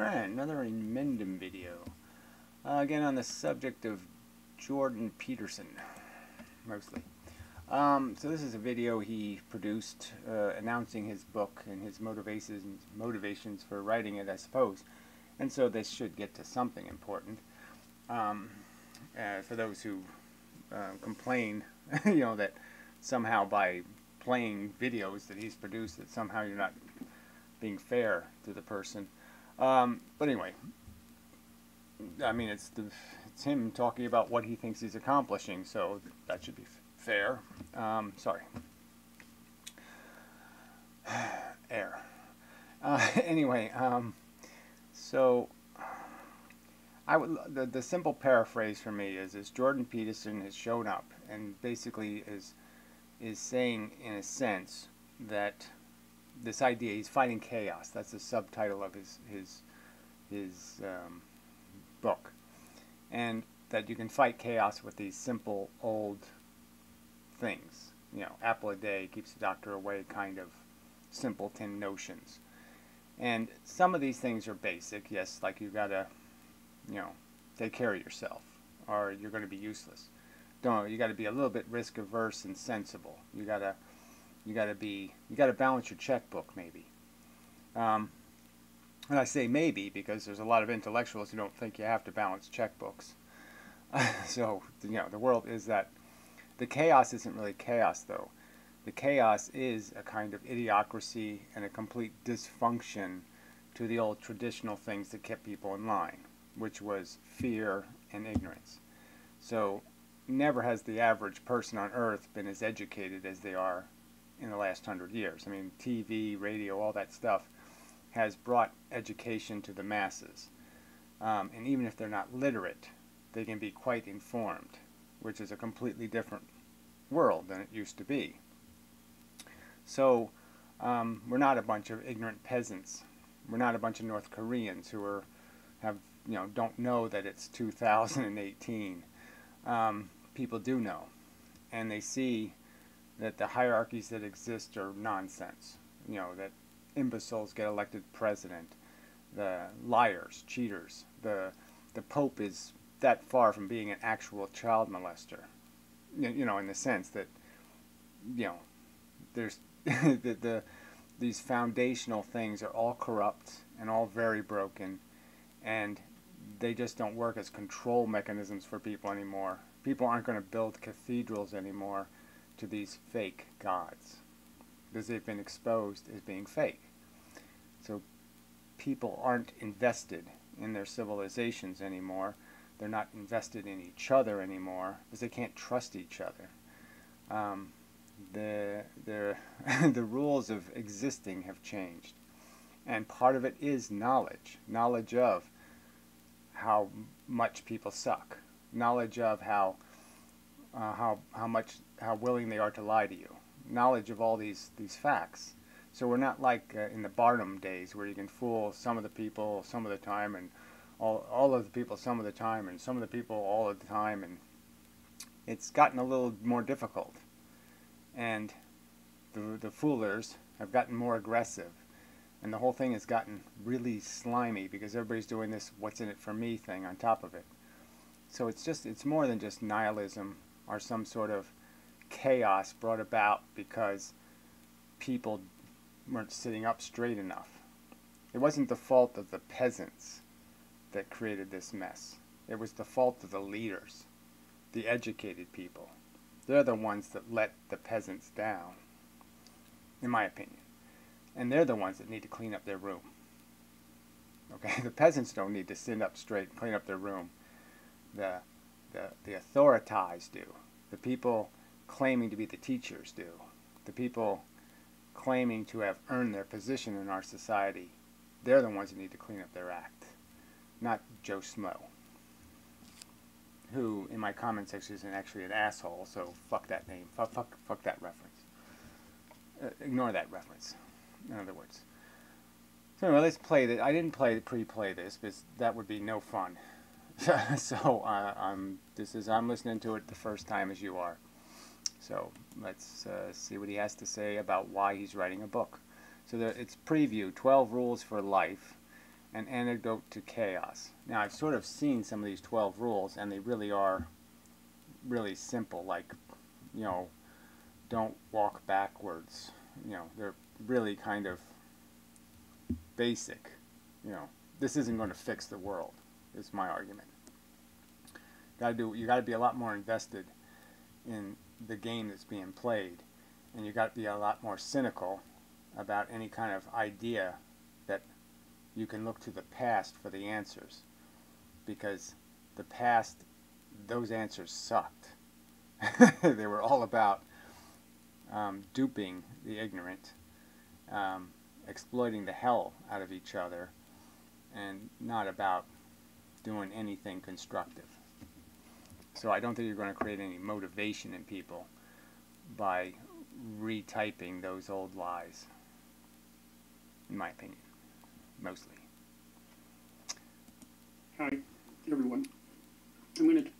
Alright, another inmendham video. Again on the subject of Jordan Peterson, mostly. So this is a video he produced announcing his book and his motivations for writing it, I suppose. And so this should get to something important. For those who complain, that somehow by playing videos that he's produced that somehow you're not being fair to the person. But anyway, I mean, it's him talking about what he thinks he's accomplishing, so that should be fair. Sorry. Air. Anyway, so the simple paraphrase for me is Jordan Peterson has shown up and basically is saying, in a sense, that this idea, he's fighting chaos. That's the subtitle of his book, and that you can fight chaos with these simple old things. Apple a day keeps the doctor away kind of simpleton notions. And some of these things are basic, yes, like you gotta, take care of yourself, or you're going to be useless. You got to be a little bit risk averse and sensible. You gotta balance your checkbook, maybe. And I say maybe because there's a lot of intellectuals who don't think you have to balance checkbooks. So the world is that. The chaos isn't really chaos, though. The chaos is a kind of idiocracy and a complete dysfunction to the old traditional things that kept people in line, which was fear and ignorance. So never has the average person on earth been as educated as they are in the last 100 years. I mean, TV, radio, all that stuff has brought education to the masses. And even if they're not literate, they can be quite informed, which is a completely different world than it used to be. So we're not a bunch of ignorant peasants. We're not a bunch of North Koreans who don't know that it's 2018. People do know, and they see that the hierarchies that exist are nonsense. That imbeciles get elected president, the liars, cheaters, the Pope is that far from being an actual child molester. In the sense that, there's these foundational things are all corrupt and all very broken, and they just don't work as control mechanisms for people anymore. People aren't going to build cathedrals anymore to these fake gods, because they've been exposed as being fake. So people aren't invested in their civilizations anymore. They're not invested in each other anymore because they can't trust each other. The rules of existing have changed, and part of it is knowledge of how much people suck, knowledge of how willing they are to lie to you, knowledge of all these facts. So we're not like in the Barnum days where you can fool some of the people some of the time and all of the people some of the time and some of the people all of the time, and it's gotten a little more difficult, and the foolers have gotten more aggressive, and the whole thing has gotten really slimy because everybody's doing this what's in it for me thing on top of it. So it's more than just nihilism or some sort of chaos brought about because people weren't sitting up straight enough. It wasn't the fault of the peasants that created this mess. It was the fault of the leaders, the educated people. They're the ones that let the peasants down, in my opinion. And they're the ones that need to clean up their room. Okay, the peasants don't need to sit up straight and clean up their room. The authorities do. The people claiming to be the teachers do. The people claiming to have earned their position in our society, they're the ones that need to clean up their act. Not Joe Smo, who in my comment section is actually an asshole, so fuck that name. Fuck that reference. Ignore that reference, in other words. So anyway, let's play this. I didn't pre-play this because that would be no fun. So I'm listening to it the first time as you are. So let's see what he has to say about why he's writing a book. So it's preview, 12 rules for life. An Antidote to Chaos. Now, I've sort of seen some of these 12 rules, and they really are really simple, like, you know, don't walk backwards. You know, they're really kind of basic. You know, this isn't going to fix the world, is my argument. You got to be a lot more invested in the game that's being played, and you got to be a lot more cynical about any kind of idea that you can look to the past for the answers, because the past, those answers sucked. They were all about duping the ignorant, exploiting the hell out of each other, and not about doing anything constructive. So I don't think you're going to create any motivation in people by retyping those old lies, in my opinion, mostly. Hi, everyone. I'm going to...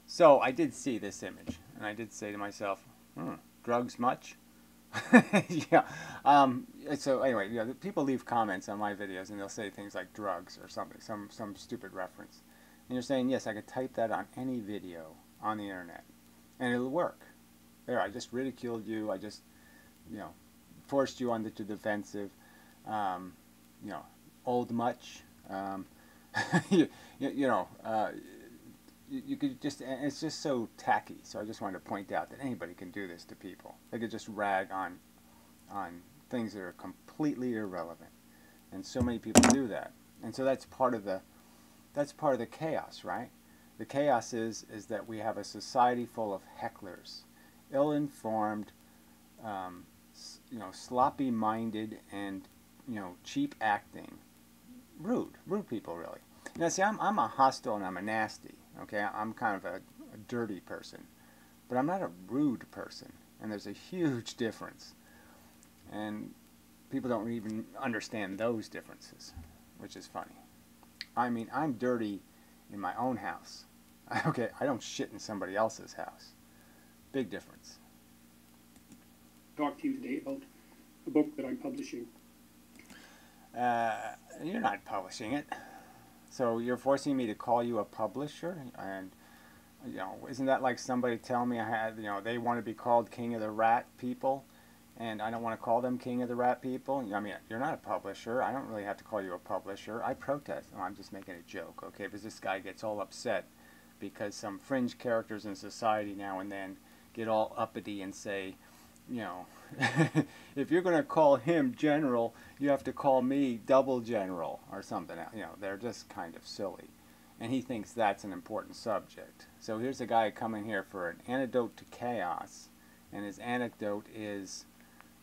So I did see this image, and I did say to myself, drugs much? Yeah. So anyway, you know, people leave comments on my videos, and they'll say things like drugs or something, some stupid reference. And you're saying, yes, I could type that on any video on the internet, and it'll work. There, I just ridiculed you. I just, you know, forced you onto the defensive. You know, old much. You know, you could just, and it's just so tacky. So I just wanted to point out that anybody can do this to people. They could just rag on things that are completely irrelevant, and so many people do that. And so that's part of the chaos, right? The chaos is that we have a society full of hecklers, ill-informed, you know, sloppy-minded, and, you know, cheap-acting, rude people, really. Now, see, I'm a hostile and I'm a nasty, okay? I'm kind of a dirty person, but I'm not a rude person, and there's a huge difference. And people don't even understand those differences, which is funny. I mean, I'm dirty in my own house. Okay, I don't shit in somebody else's house. Big difference. Talk to you today about a book that I'm publishing. You're not publishing it. So you're forcing me to call you a publisher? And, you know, isn't that like somebody telling me you know, they want to be called King of the Rat People, and I don't want to call them King of the Rat People? I mean, you're not a publisher. I don't really have to call you a publisher. I protest. Oh, I'm just making a joke, okay? Because this guy gets all upset because some fringe characters in society now and then get all uppity and say, you know, if you're going to call him general, you have to call me double general or something. You know, they're just kind of silly. And he thinks that's an important subject. So here's a guy coming here for an antidote to chaos, and his anecdote is,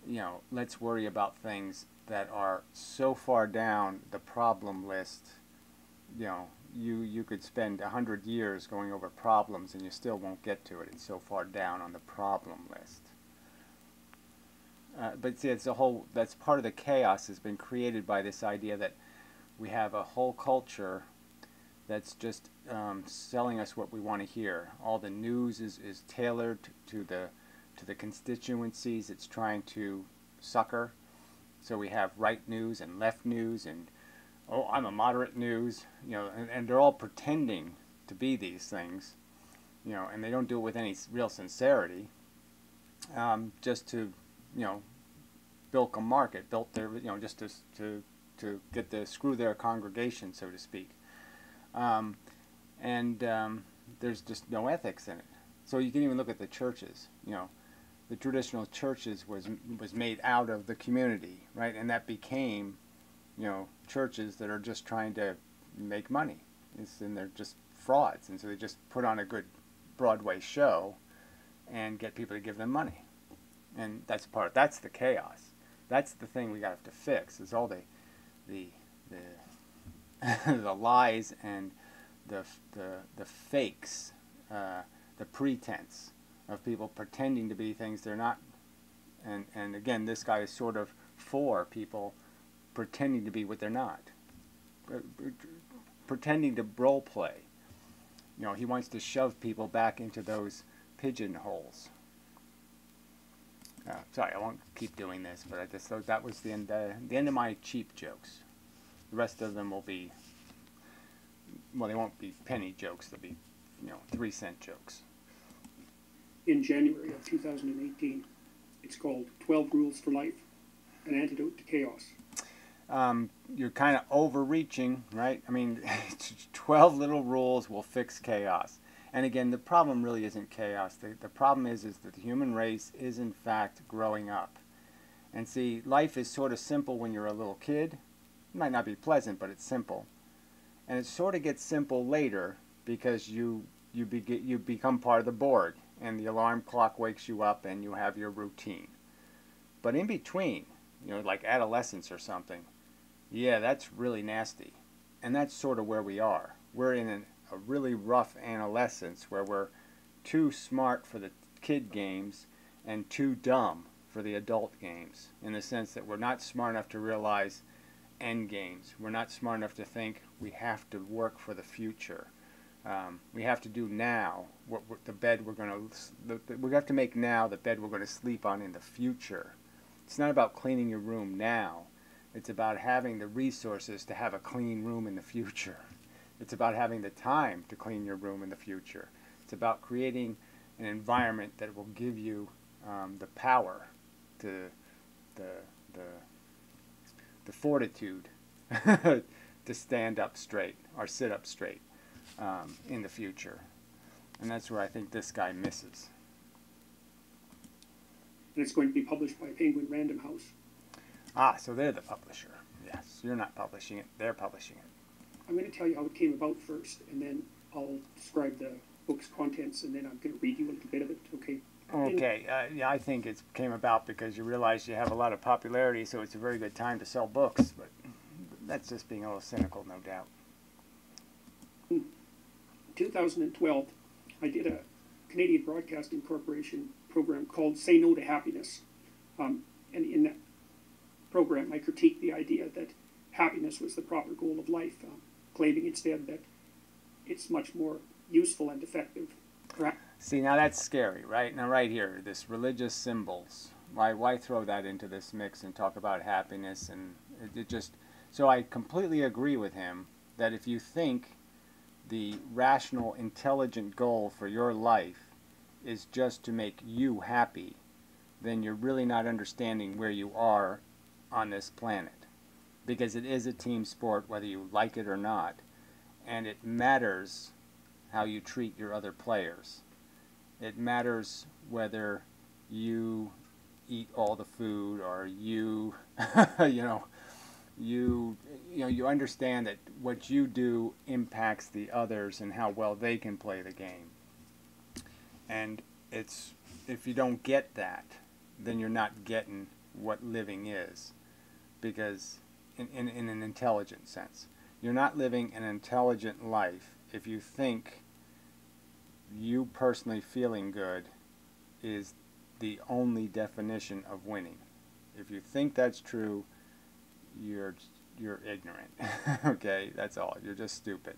you know, let's worry about things that are so far down the problem list. You know, you could spend 100 years going over problems and you still won't get to it. It's so far down on the problem list. But see, that's part of the chaos has been created by this idea that we have a whole culture that's just selling us what we want to hear. All the news is tailored to the constituencies it's trying to succor. So we have right news and left news, and oh, I'm a moderate news, you know, and they're all pretending to be these things, you know, and they don't do it with any real sincerity, just to, you know, bilk a market, built their, you know, just to get the screw their congregation, so to speak. There's just no ethics in it. So you can even look at the churches. You know, the traditional churches was made out of the community, right? And that became, you know, churches that are just trying to make money. And they're just frauds. And so they just put on a good Broadway show and get people to give them money. And that's the chaos. That's the thing we have to fix. Is all the the lies and the fakes, the pretense of people pretending to be things they're not. And again, this guy is sort of for people pretending to be what they're not, pretending to role play. You know, he wants to shove people back into those pigeonholes. Sorry, I won't keep doing this, but I just thought that was the end of my cheap jokes. The rest of them will be, well, they won't be penny jokes. They'll be, 3-cent jokes. In January of 2018, it's called 12 Rules for Life, an Antidote to Chaos. You're kind of overreaching, right? I mean, 12 little rules will fix chaos. And again, the problem really isn't chaos. The problem is that the human race is in fact growing up. And see, life is sort of simple when you're a little kid. It might not be pleasant, but it's simple. And it sort of gets simple later because you become part of the Borg, and the alarm clock wakes you up and you have your routine. But in between, like adolescence or something, yeah, that's really nasty. And that's sort of where we are. We're in a really rough adolescence where we're too smart for the kid games and too dumb for the adult games, in the sense that we're not smart enough to realize end games. We're not smart enough to think we have to work for the future. We have to do now what the bed we're going to, we have to make now the bed we're going to sleep on in the future. It's not about cleaning your room now. It's about having the resources to have a clean room in the future. It's about having the time to clean your room in the future. It's about creating an environment that will give you the power, the fortitude to stand up straight or sit up straight in the future. And that's where I think this guy misses. And it's going to be published by Penguin Random House. Ah, so they're the publisher. Yes, you're not publishing it, they're publishing it. I'm going to tell you how it came about first, and then I'll describe the book's contents, and then I'm going to read you a little bit of it, okay? Okay, yeah, I think it came about because you realize you have a lot of popularity, so it's a very good time to sell books, but that's just being a little cynical, no doubt. In 2012, I did a Canadian Broadcasting Corporation program called Say No to Happiness, and in that program I critiqued the idea that happiness was the proper goal of life, claiming instead that it's much more useful and effective. See, now that's scary, right? Now right here, this religious symbols. Why throw that into this mix and talk about happiness? And it just, so I completely agree with him that if you think the rational, intelligent goal for your life is just to make you happy, then you're really not understanding where you are on this planet. Because it is a team sport, whether you like it or not, and it matters how you treat your other players. It matters whether you eat all the food or you, you understand that what you do impacts the others and how well they can play the game. And it's, if you don't get that, then you're not getting what living is. Because in an intelligent sense, you're not living an intelligent life if you think you personally feeling good is the only definition of winning. If you think that's true, you're ignorant. Okay, that's all. You're just stupid.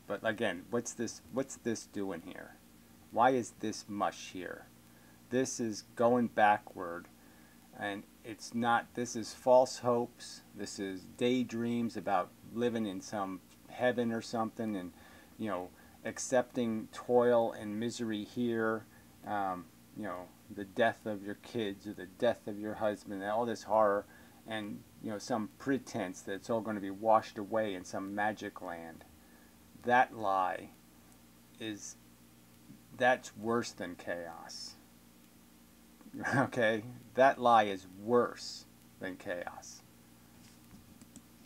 But again, what's this doing here? Why is this mush here? This is going backward, and it's not, this is false hopes. This is daydreams about living in some heaven or something, and accepting toil and misery here, the death of your kids or the death of your husband, and all this horror, and some pretense that it's all going to be washed away in some magic land. That lie that's worse than chaos. Okay? That lie is worse than chaos.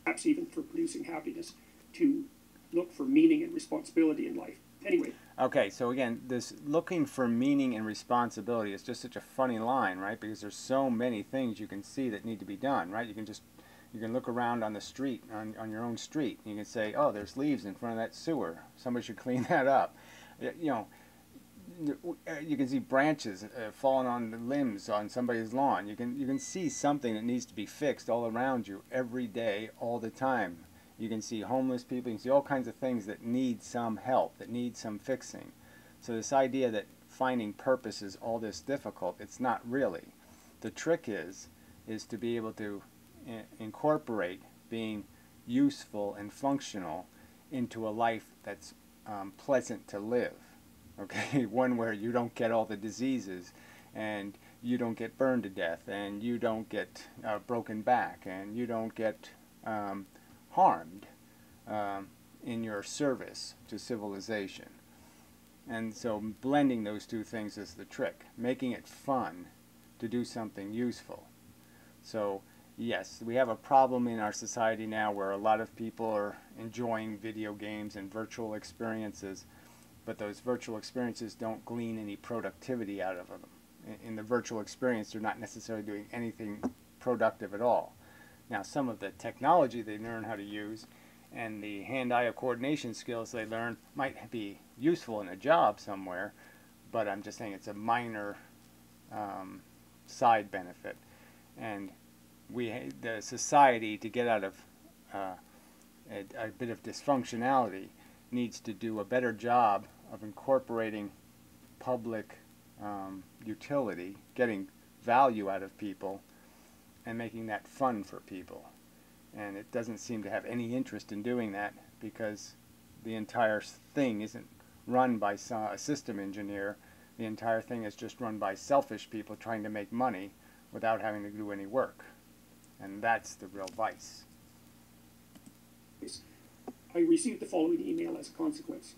Perhaps even for producing happiness, to look for meaning and responsibility in life. Anyway. Okay, so again, this looking for meaning and responsibility is just such a funny line, right? Because there's so many things you can see that need to be done, right? You can look around on the street, on your own street, and you can say, oh, there's leaves in front of that sewer. Somebody should clean that up. You can see branches falling on the limbs on somebody's lawn. You can see something that needs to be fixed all around you every day, all the time. You can see homeless people. You can see all kinds of things that need some help, that need some fixing. So this idea that finding purpose is all this difficult, it's not really. The trick is to be able to incorporate being useful and functional into a life that's pleasant to live. Okay, one where you don't get all the diseases, and you don't get burned to death, and you don't get broken back, and you don't get harmed in your service to civilization. And so blending those two things is the trick, making it fun to do something useful. So yes, we have a problem in our society now where a lot of people are enjoying video games and virtual experiences, but those virtual experiences don't glean any productivity out of them. In the virtual experience, they're not necessarily doing anything productive at all. Now, some of the technology they learn how to use and the hand-eye coordination skills they learn might be useful in a job somewhere, but I'm just saying it's a minor side benefit. And the society, to get out of a bit of dysfunctionality, needs to do a better job of incorporating public utility, getting value out of people, and making that fun for people. And it doesn't seem to have any interest in doing that, because the entire thing isn't run by a system engineer. The entire thing is just run by selfish people trying to make money without having to do any work. And that's the real vice. I received the following email as a consequence.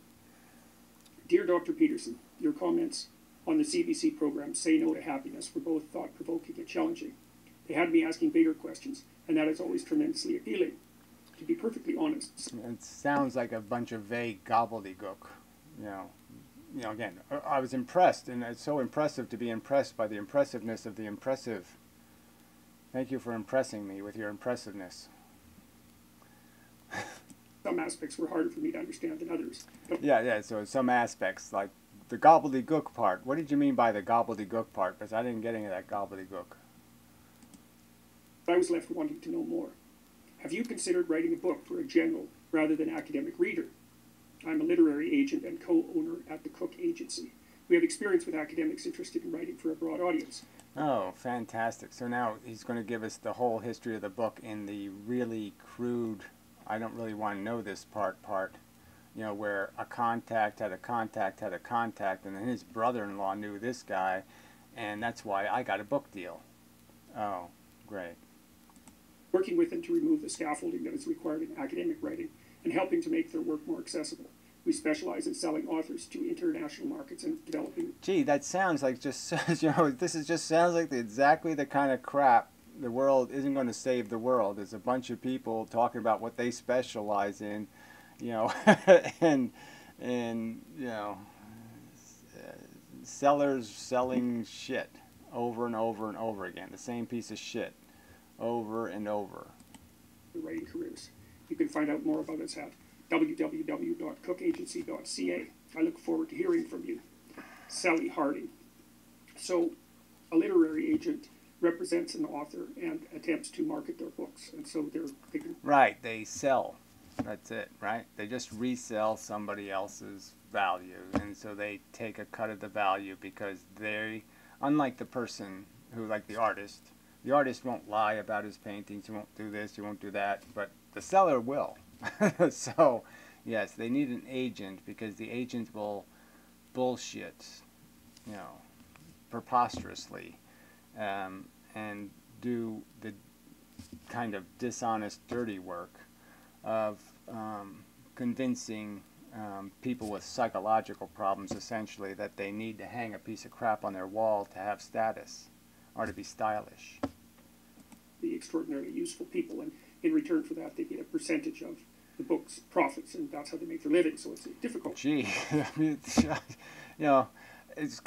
Dear Dr. Peterson, your comments on the CBC program, Say No to Happiness, were both thought-provoking and challenging. They had me asking bigger questions, and that is always tremendously appealing. To be perfectly honest, it sounds like a bunch of vague gobbledygook. You know, again, I was impressed, and it's so impressive to be impressed by the impressiveness of the impressive. Thank you for impressing me with your impressiveness. some aspects were harder for me to understand than others. But Yeah, so some aspects, like the gobbledygook part. What did you mean by the gobbledygook part? Because I didn't get any of that gobbledygook. I was left wanting to know more. Have you considered writing a book for a general rather than academic reader? I'm a literary agent and co-owner at the Cook Agency. We have experience with academics interested in writing for a broad audience. Oh, fantastic. So now he's going to give us the whole history of the book in the really crude, I don't really want to know this part, you know, where a contact had a contact had a contact, and then his brother-in-law knew this guy, and that's why I got a book deal. Oh, great. Working with them to remove the scaffolding that is required in academic writing and helping to make their work more accessible. We specialize in selling authors to international markets and developing. Gee, that sounds like just, you know, sounds like exactly the kind of crap the world isn't going to save the world. There's a bunch of people talking about what they specialize in, you know, and you know, sellers selling shit over and over and over again, the same piece of shit over and over. Writing careers. You can find out more about us at www.cookagency.ca. I look forward to hearing from you. Sally Harding. So, a literary agent represents an author and attempts to market their books, and so they can. Right, they sell. That's it, right? They just resell somebody else's value, and so they take a cut of the value because they, unlike the person who, like the artist won't lie about his paintings, he won't do this, he won't do that, but the seller will. So, yes, they need an agent because the agent will bullshit, you know, preposterously, and do the kind of dishonest, dirty work of convincing people with psychological problems, essentially, that they need to hang a piece of crap on their wall to have status or to be stylish. The extraordinarily useful people, and in return for that, they get a percentage of the book's profits, and that's how they make their living. So it's difficult. Gee, I mean, you know,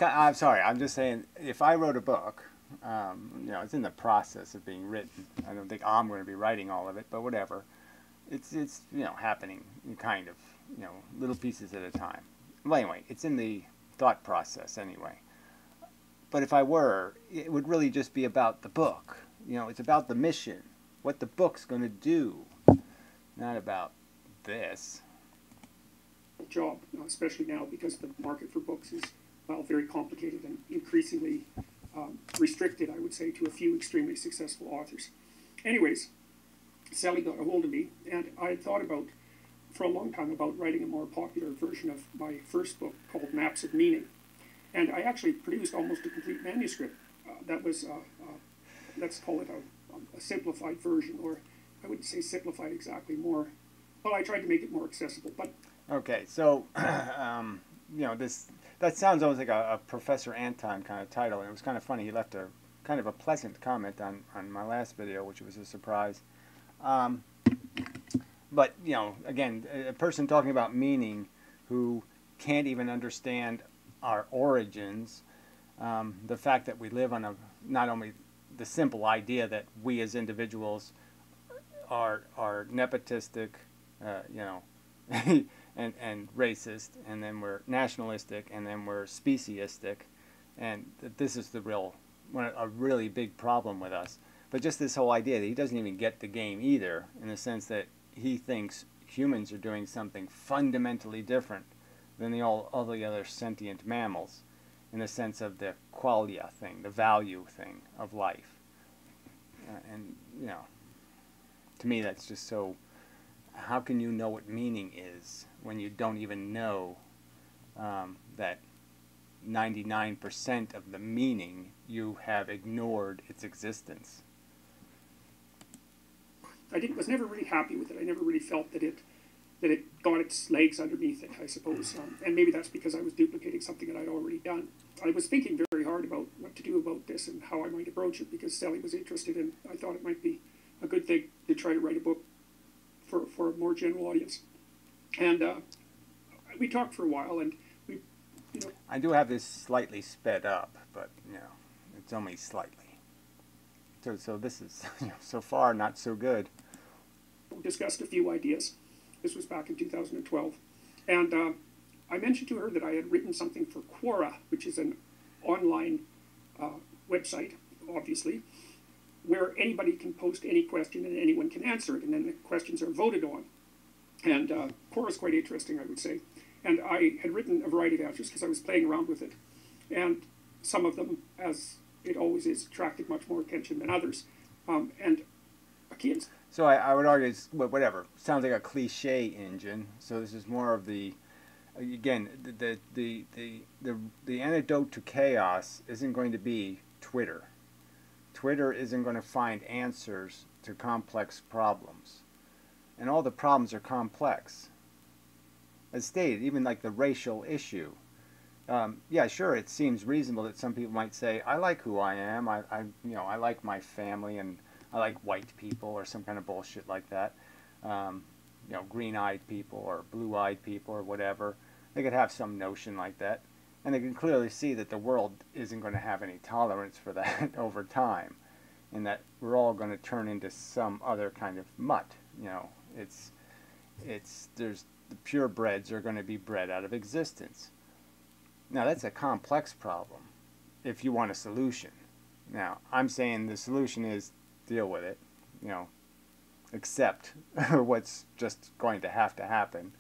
I'm sorry. I'm just saying, if I wrote a book, you know, it's in the process of being written. I don't think I'm going to be writing all of it, but whatever. It's you know, happening kind of, you know, little pieces at a time. Well, anyway, it's in the thought process anyway. But if I were, it would really just be about the book. You know, it's about the mission, what the book's going to do, not about this. Job, especially now because the market for books is, well, very complicated and increasingly restricted, I would say, to a few extremely successful authors. Anyways, Sally got a hold of me, and I had thought about, for a long time, about writing a more popular version of my first book called Maps of Meaning. And I actually produced almost a complete manuscript. That was, let's call it a simplified version, or I wouldn't say simplified exactly, more, well, I tried to make it more accessible. But okay, so, you know, that sounds almost like a Professor Anton kind of title, and it was kind of funny. He left a kind of a pleasant comment on my last video, which was a surprise. But, you know, again, a person talking about meaning who can't even understand our origins, the fact that we live on not only the simple idea that we as individuals are nepotistic, you know, and racist, and then we're nationalistic, and then we're speciesistic, and this is a really big problem with us. But just this whole idea that he doesn't even get the game either, in the sense that he thinks humans are doing something fundamentally different than all the other sentient mammals, in the sense of the qualia thing, the value thing of life. And, you know, to me that's just so, how can you know what meaning is when you don't even know that 99% of the meaning you have ignored its existence? I was never really happy with it. I never really felt that it got its legs underneath it, I suppose. And maybe that's because I was duplicating something that I'd already done. I was thinking very hard about what to do about this and how I might approach it, because Sally was interested, and I thought it might be a good thing to try to write a book for a more general audience. And we talked for a while, and we, you know. I do have this slightly sped up, but, you know, it's only slightly. So this is, you know, so far not so good. We discussed a few ideas. This was back in 2012. And I mentioned to her that I had written something for Quora, which is an online website, obviously, where anybody can post any question and anyone can answer it, and then the questions are voted on. And Quora is quite interesting, I would say. And I had written a variety of answers because I was playing around with it. And some of them, as it always is, attracted much more attention than others. And kids. So I would argue it's whatever. Sounds like a cliche engine. So this is more of the, again, the antidote to chaos isn't going to be Twitter. Twitter isn't going to find answers to complex problems. And all the problems are complex. As stated, even like the racial issue. Yeah, sure, it seems reasonable that some people might say, I like who I am, you know, I like my family, and I like white people, or some kind of bullshit like that. You know, green-eyed people, or blue-eyed people, or whatever. They could have some notion like that. And they can clearly see that the world isn't going to have any tolerance for that over time. And that we're all going to turn into some other kind of mutt. You know, there's the purebreds are going to be bred out of existence. Now that's a complex problem if you want a solution. Now I'm saying the solution is deal with it, you know, accept what's just going to happen,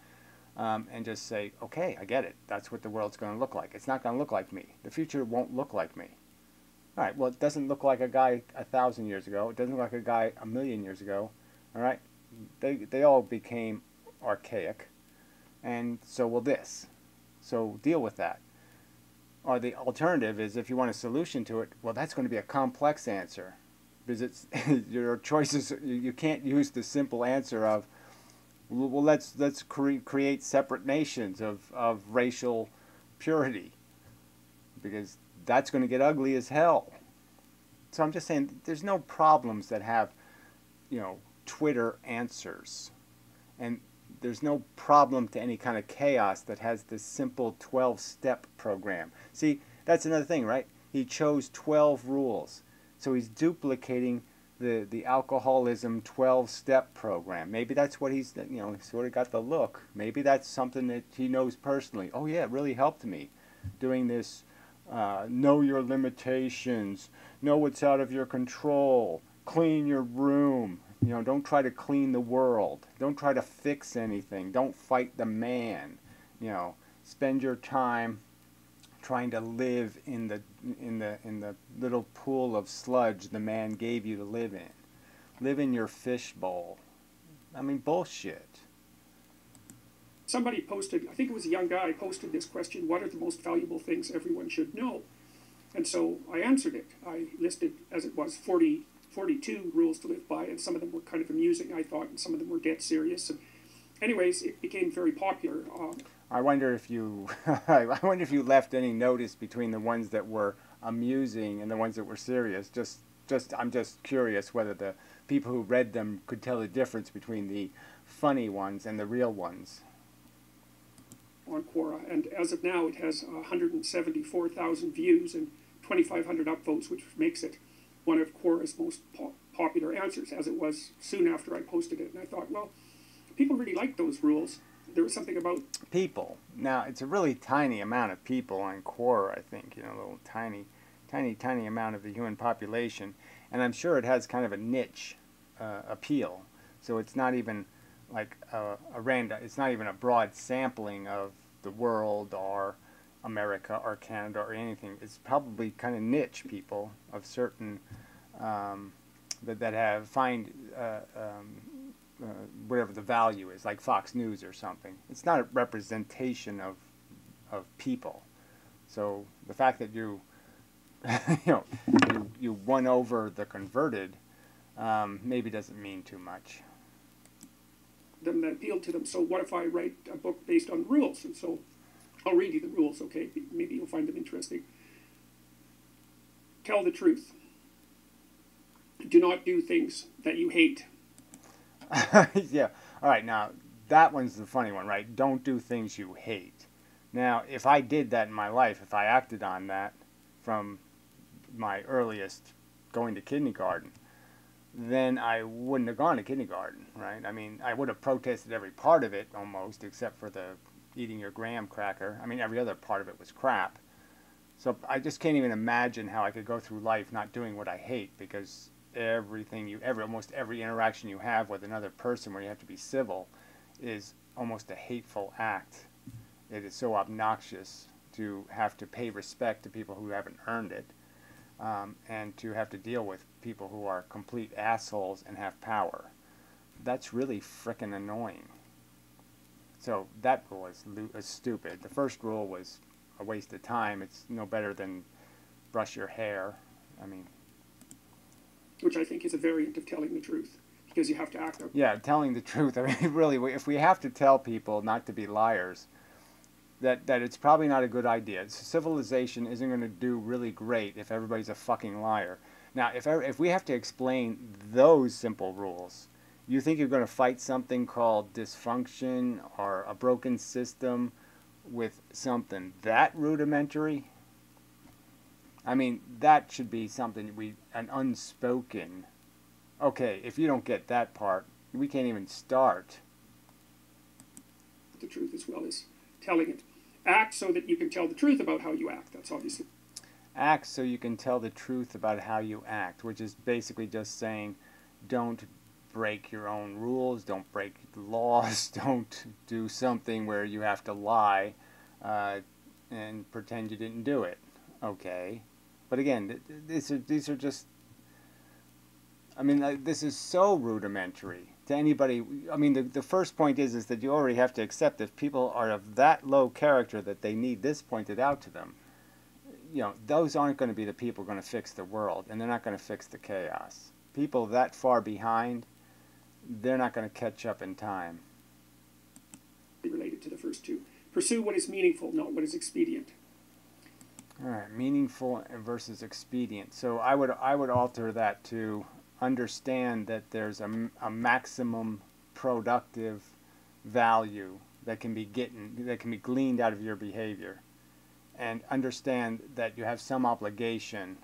and just say, okay, I get it. That's what the world's going to look like. It's not going to look like me. The future won't look like me. All right, well, it doesn't look like a guy 1,000 years ago. It doesn't look like a guy 1,000,000 years ago. All right, they all became archaic, and so will this. So deal with that. Or the alternative is, if you want a solution to it, well, that's going to be a complex answer, because it's your choices. You can't use the simple answer of, well, let's create separate nations of racial purity, because that's going to get ugly as hell. So I'm just saying, there's no problems that have, you know, Twitter answers, and there's no problem to any kind of chaos that has this simple 12-step program. See, that's another thing, right? He chose 12 rules. So he's duplicating the alcoholism 12-step program. Maybe that's what he's, you know, sort of got the look. Maybe that's something that he knows personally. Oh yeah, it really helped me doing this. Know your limitations. Know what's out of your control. Clean your room. You know, don't try to clean the world. Don't try to fix anything. Don't fight the man. You know, spend your time trying to live in the little pool of sludge the man gave you to live in. live in your fishbowl. I mean, bullshit. Somebody posted, I think it was a young guy, posted this question: what are the most valuable things everyone should know? And so I answered it. I listed, as it was, 42 rules to live by, and some of them were kind of amusing, I thought, and some of them were dead serious. And anyways, it became very popular. I wonder if you, I wonder if you left any notice between the ones that were amusing and the ones that were serious. I'm just curious whether the people who read them could tell the difference between the funny ones and the real ones. On Quora, and as of now, it has 174,000 views and 2,500 upvotes, which makes it one of Quora's most popular answers, as it was soon after I posted it. And I thought, well, people really like those rules. There was something about people. Now, it's a really tiny amount of people on Quora, I think, a little tiny amount of the human population, and I'm sure it has kind of a niche appeal. So it's not even like a random, it's not even a broad sampling of the world or America or Canada or anything. It's probably kind of niche people of certain that have whatever the value is, like Fox News or something. It's not a representation of people. So the fact that you you won over the converted maybe doesn't mean too much. Them that appealed to them. So what if I write a book based on rules? And so I'll read you the rules, okay? Maybe you'll find them interesting. Tell the truth. Do not do things that you hate. Yeah. All right. Now, that one's the funny one, right? Don't do things you hate. Now, if I did that in my life, if I acted on that from my earliest going to kindergarten, then I wouldn't have gone to kindergarten, right? I mean, I would have protested every part of it almost, except for the eating your graham cracker. I mean, every other part of it was crap. So I just can't even imagine how I could go through life not doing what I hate, because almost every interaction you have with another person where you have to be civil is almost a hateful act. It is so obnoxious to have to pay respect to people who haven't earned it. And to have to deal with people who are complete assholes and have power. That's really frickin' annoying. So that rule is stupid. The first rule was a waste of time. It's no better than brush your hair. I mean, which I think is a variant of telling the truth, because you have to act out. Yeah, telling the truth. I mean, really, if we have to tell people not to be liars, that it's probably not a good idea. Civilization isn't going to do really great if everybody's a fucking liar. Now, if we have to explain those simple rules, you think you're going to fight something called dysfunction or a broken system with something that rudimentary? I mean, that should be something an unspoken. Okay, if you don't get that part, we can't even start. The truth as well as telling it. Act so that you can tell the truth about how you act. That's obviously. Act so you can tell the truth about how you act, which is basically just saying, don't break your own rules, don't break the laws, don't do something where you have to lie and pretend you didn't do it. Okay. But again, these are just, I mean, this is so rudimentary to anybody. I mean, the first point is that you already have to accept if people are of that low character that they need this pointed out to them. Those aren't going to be the people going to fix the world, and they're not going to fix the chaos. People that far behind, they're not going to catch up in time. Related to the first two. Pursue what is meaningful, not what is expedient. All right, meaningful versus expedient. So I would alter that to understand that there's a maximum productive value that can be gleaned out of your behavior, and understand that you have some obligation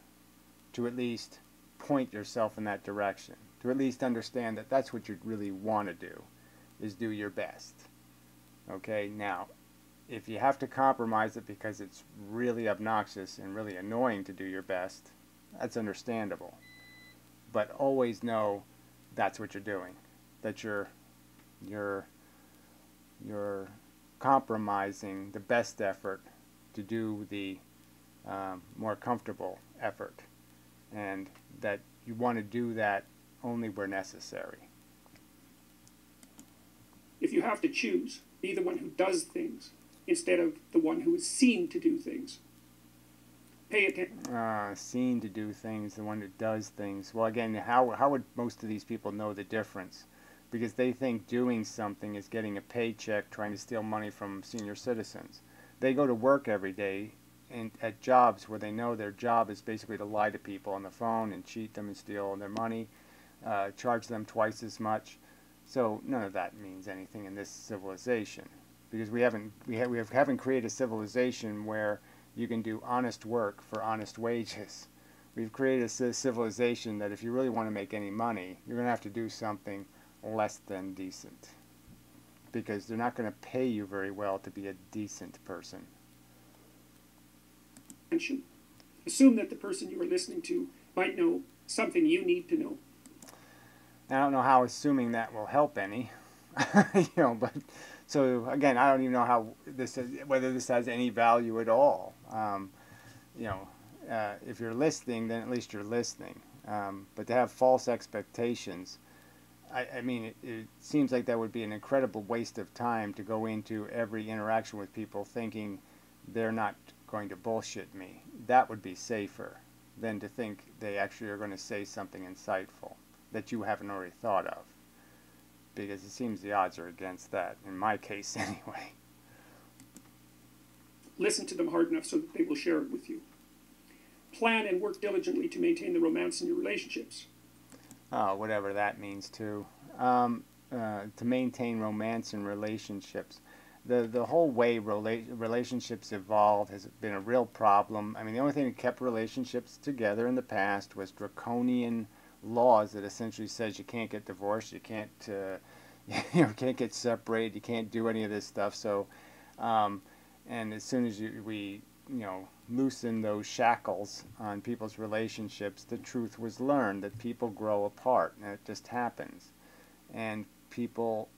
to at least point yourself in that direction, to at least understand that that's what you really want to do, is do your best. Okay, now, if you have to compromise it because it's really obnoxious and really annoying to do your best, that's understandable. But always know that's what you're doing, that you're compromising the best effort to do the more comfortable effort, and that you want to do that only where necessary. If you have to choose, be the one who does things instead of the one who is seen to do things. Pay attention. Seen to do things, the one that does things. Well, again, how would most of these people know the difference? Because they think doing something is getting a paycheck, trying to steal money from senior citizens. They go to work every day and at jobs where they know their job is basically to lie to people on the phone and cheat them and steal their money, charge them twice as much. So none of that means anything in this civilization, because we haven't created a civilization where you can do honest work for honest wages. We've created a civilization that if you really want to make any money, you're going to have to do something less than decent, because they're not going to pay you very well to be a decent person. Assume that the person you are listening to might know something you need to know. I don't know how assuming that will help any, but so again, I don't even know how whether this has any value at all. If you're listening, then at least you're listening. But to have false expectations, I mean, it seems like that would be an incredible waste of time to go into every interaction with people thinking they're not going to bullshit me. That would be safer than to think they actually are going to say something insightful that you haven't already thought of, because it seems the odds are against that, in my case anyway. Listen to them hard enough so that they will share it with you. Plan and work diligently to maintain the romance in your relationships. Whatever that means too. To maintain romance in relationships. The whole way relationships evolved has been a real problem. I mean, the only thing that kept relationships together in the past was draconian laws that essentially says you can't get divorced, you can't can't get separated, you can't do any of this stuff. So and as soon as we loosen those shackles on people's relationships, the truth was learned that people grow apart, and it just happens. And people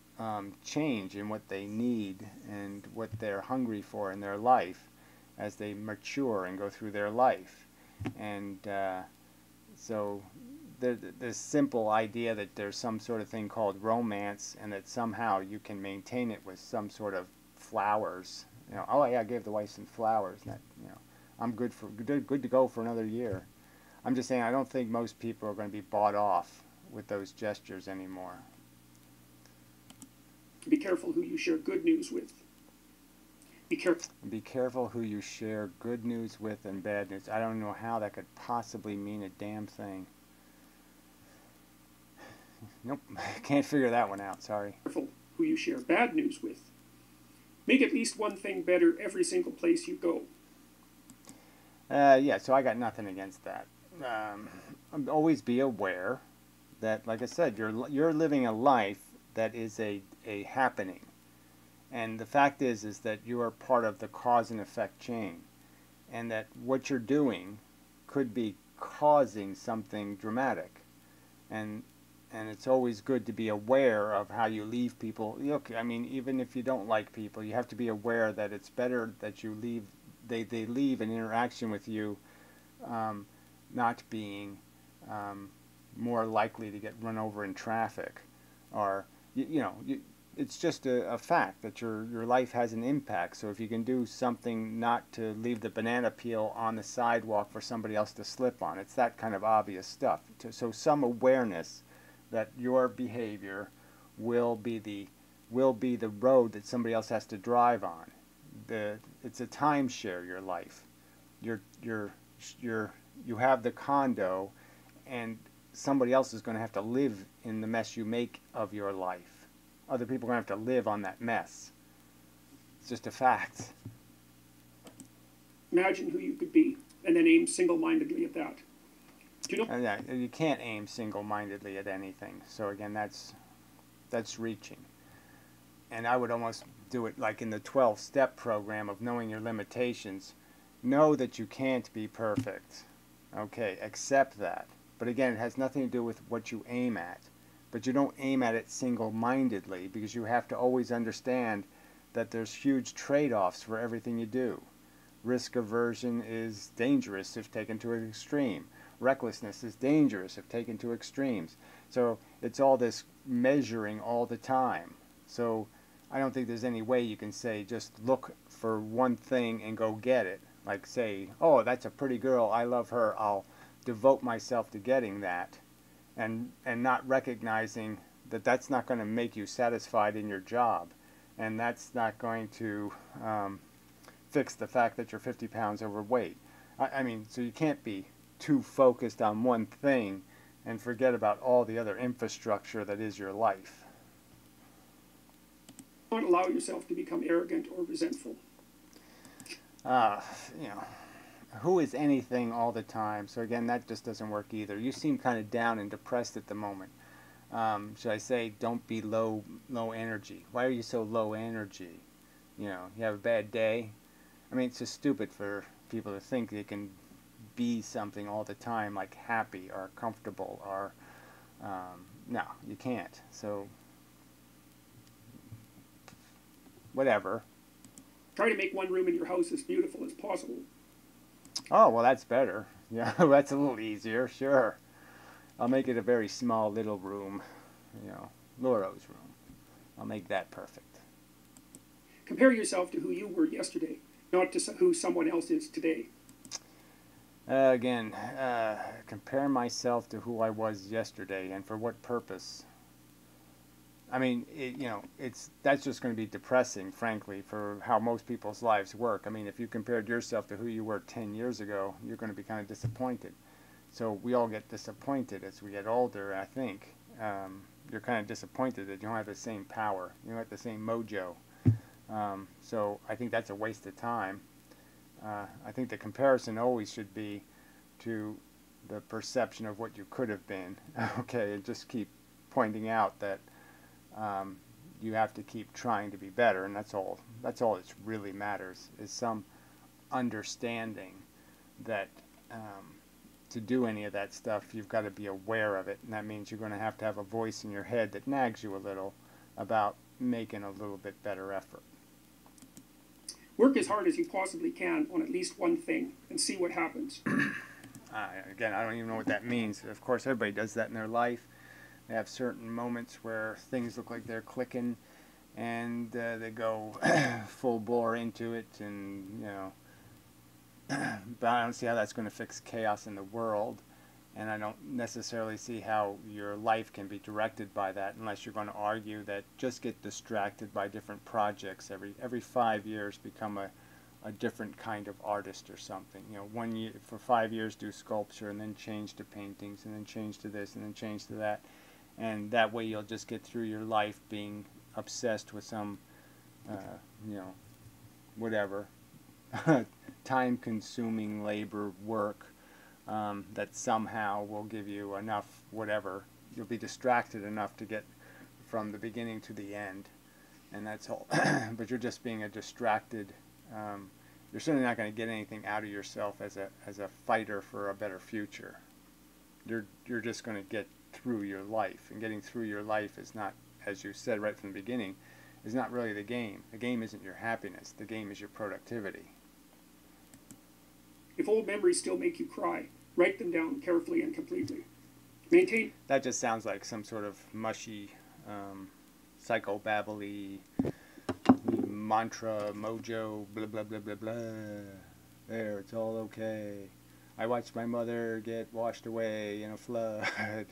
change in what they need and what they're hungry for in their life as they mature and go through their life. And so the simple idea that there's some sort of thing called romance and that somehow you can maintain it with some sort of flowers. Oh yeah, I gave the wife some flowers. That, I'm good to go for another year. I'm just saying I don't think most people are going to be bought off with those gestures anymore. Be careful who you share good news with. Be careful. Be careful who you share good news with and bad news. I don't know how that could possibly mean a damn thing. Nope, can't figure that one out, sorry. Careful who you share bad news with. Make at least one thing better every single place you go. Yeah, so I got nothing against that. Always be aware that, like I said, you're living a life that is a happening. And the fact is that you are part of the cause and effect chain. And that what you're doing could be causing something dramatic. And it's always good to be aware of how you leave people. I mean, even if you don't like people, you have to be aware that it's better that you leave. They leave an interaction with you, not being more likely to get run over in traffic, or it's just a fact that your life has an impact. So if you can do something not to leave the banana peel on the sidewalk for somebody else to slip on, it's that kind of obvious stuff. So some awareness that your behavior will be the road that somebody else has to drive on. It's a timeshare, your life. You have the condo, and somebody else is going to have to live in the mess you make of your life. Other people are going to have to live on that mess. It's just a fact. Imagine who you could be, and then aim single-mindedly at that. You can't aim single-mindedly at anything. So again, that's reaching. And I would almost do it like in the 12-step program of knowing your limitations. Know that you can't be perfect. Okay, accept that. But again, it has nothing to do with what you aim at. But you don't aim at it single-mindedly, because you have to always understand that there's huge trade-offs for everything you do. Risk aversion is dangerous if taken to an extreme. Recklessness is dangerous if taken to extremes. So it's all this measuring all the time. So I don't think there's any way you can say just look for one thing and go get it. Like say, oh, that's a pretty girl, I love her, I'll devote myself to getting that. And not recognizing that that's not going to make you satisfied in your job. And that's not going to fix the fact that you're 50 pounds overweight. I mean, so you can't be too focused on one thing and forget about all the other infrastructure that is your life. Don't allow yourself to become arrogant or resentful. You know, who is anything all the time? So again, that just doesn't work either. You seem kind of down and depressed at the moment. Should I say, don't be low energy? Why are you so low energy? You know, you have a bad day. I mean, it's just stupid for people to think they can be something all the time, like happy or comfortable or no, you can't. So whatever. Try to make one room in your house as beautiful as possible. Oh, well, that's better. Yeah, that's a little easier, sure. I'll make it a very small little room, you know, Laura's room. I'll make that perfect. Compare yourself to who you were yesterday, not to who someone else is today. Again, compare myself to who I was yesterday, and for what purpose? I mean, you know, that's just going to be depressing, frankly, for how most people's lives work. I mean, if you compared yourself to who you were 10 years ago, you're going to be kind of disappointed. So we all get disappointed as we get older, I think. You're kind of disappointed that you don't have the same power, you don't have the same mojo. So I think that's a waste of time. I think the comparison always should be to the perception of what you could have been. Okay, and just keep pointing out that you have to keep trying to be better, and that's all that really matters, is some understanding that to do any of that stuff, you've got to be aware of it, and that means you're going to have a voice in your head that nags you a little about making a little bit better effort. Work as hard as you possibly can on at least one thing and see what happens. Again, I don't even know what that means. Of course, everybody does that in their life. They have certain moments where things look like they're clicking, and they go full bore into it, and you know. But I don't see how that's going to fix chaos in the world, and I don't necessarily see how your life can be directed by that, unless you're going to argue that just get distracted by different projects. Every 5 years become a different kind of artist or something. You know, 1 year for 5 years do sculpture, and then change to paintings, and then change to this, and then change to that, and that way you'll just get through your life being obsessed with some, you know, whatever. Time-consuming labor work that somehow will give you enough whatever. You'll be distracted enough to get from the beginning to the end, and that's all. But you're just being a distracted. You're certainly not going to get anything out of yourself as a fighter for a better future. You're just going to get through your life, and getting through your life is not, as you said right from the beginning, is not really the game. The game isn't your happiness. The game is your productivity. If old memories still make you cry, write them down carefully and completely. Maintain. That just sounds like some sort of mushy, psychobabbly mantra, mojo, blah, blah, blah, blah, blah. There, it's all okay. I watched my mother get washed away in a flood.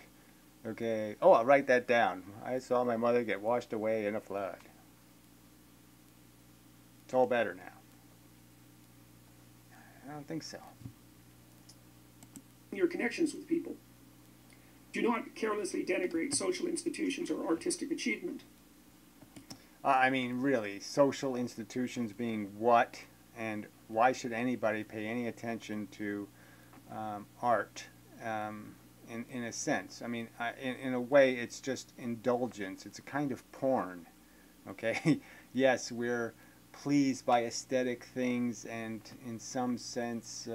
Okay. Oh, I'll write that down. I saw my mother get washed away in a flood. It's all better now. I don't think so. Your connections with people. Do not carelessly denigrate social institutions or artistic achievement. I mean, really, social institutions being what, and why should anybody pay any attention to art in a sense? I mean, in a way, it's just indulgence. It's a kind of porn, okay? Yes, we're pleased by aesthetic things, and in some sense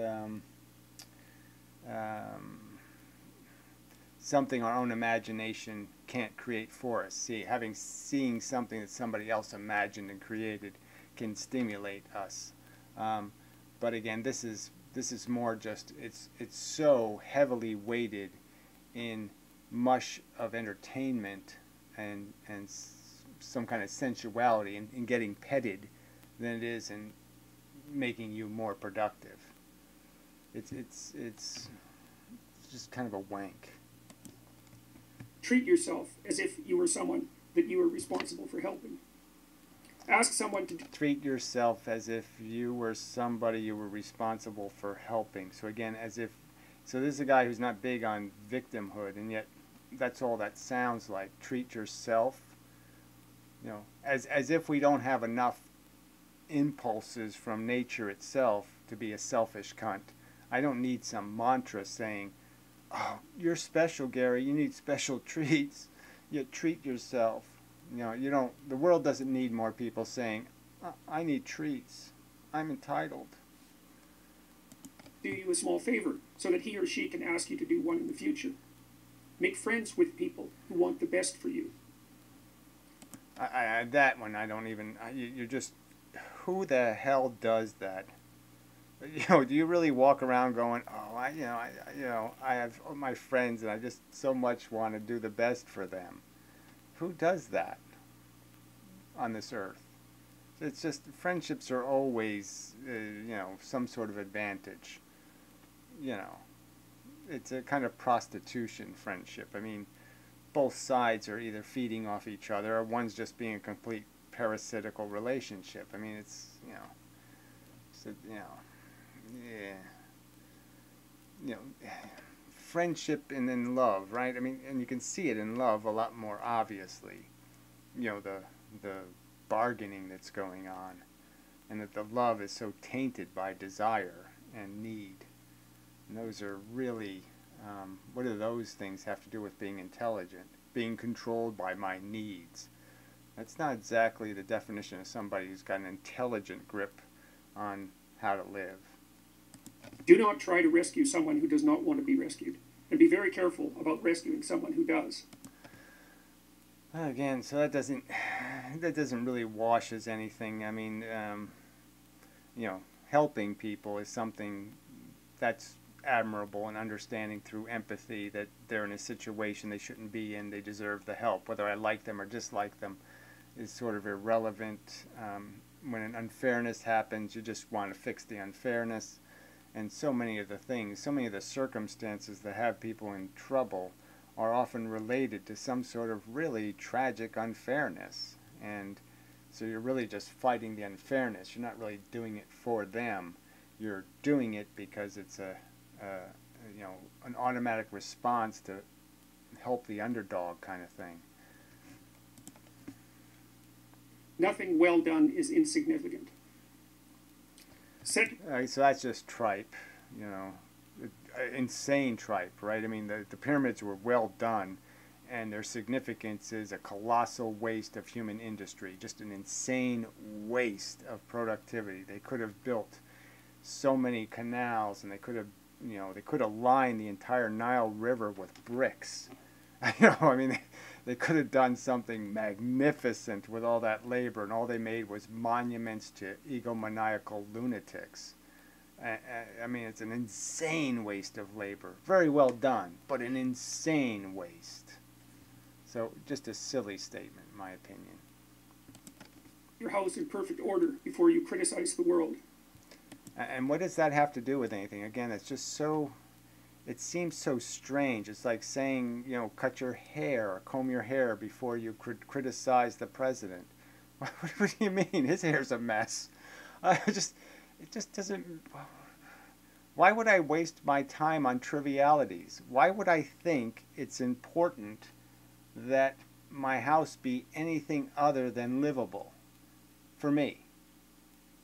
something our own imagination can't create for us. Seeing something that somebody else imagined and created can stimulate us, but again, this is This is more just, it's so heavily weighted in mush of entertainment and some kind of sensuality and getting petted than it is in making you more productive. It's just kind of a wank. Treat yourself as if you were someone that you were responsible for helping. Ask someone to treat yourself as if you were somebody you were responsible for helping. So again, as if, so this is a guy who's not big on victimhood, and yet that's all that sounds like. Treat yourself, you know, as if we don't have enough impulses from nature itself to be a selfish cunt. I don't need some mantra saying, oh, you're special, Gary, you need special treats. You treat yourself. You know, you don't, the world doesn't need more people saying, I need treats. I'm entitled. do you a small favor so that he or she can ask you to do one in the future. Make friends with people who want the best for you. That one, I don't even, you're just, who the hell does that? You know, do you really walk around going, oh, I have my friends and I just so much want to do the best for them? Who does that on this earth? It's just, friendships are always, some sort of advantage. You know, it's a kind of prostitution friendship. I mean, both sides are either feeding off each other or one's just being a complete parasitical relationship. I mean, it's, friendship and then love, right? I mean, and you can see it in love a lot more obviously. You know, the bargaining that's going on, and that the love is so tainted by desire and need. And those are really, what do those things have to do with being intelligent? Being controlled by my needs. That's not exactly the definition of somebody who's got an intelligent grip on how to live. Do not try to rescue someone who does not want to be rescued, and be very careful about rescuing someone who does. Again, so that doesn't really wash as anything. I mean, helping people is something that's admirable, and understanding through empathy that they're in a situation they shouldn't be in, they deserve the help. Whether I like them or dislike them is sort of irrelevant. When an unfairness happens, you just want to fix the unfairness. And so many of the things, so many of the circumstances that have people in trouble are often related to some sort of really tragic unfairness. And so you're really just fighting the unfairness. You're not really doing it for them. You're doing it because it's an automatic response to help the underdog kind of thing. Nothing well done is insignificant. So that's just tripe, insane tripe, right? I mean, the pyramids were well done, and their significance is a colossal waste of human industry, just an insane waste of productivity. They could have built so many canals, and they could have lined the entire Nile River with bricks. They could have done something magnificent with all that labor, and all they made was monuments to egomaniacal lunatics. It's an insane waste of labor. Very well done, but an insane waste. So, just a silly statement, in my opinion. Your house in perfect order before you criticize the world. And what does that have to do with anything? Again, it's just so... It seems so strange. It's like saying, cut your hair or comb your hair before you criticize the president. What do you mean? His hair's a mess. It just doesn't... Why would I waste my time on trivialities? Why would I think it's important that my house be anything other than livable for me?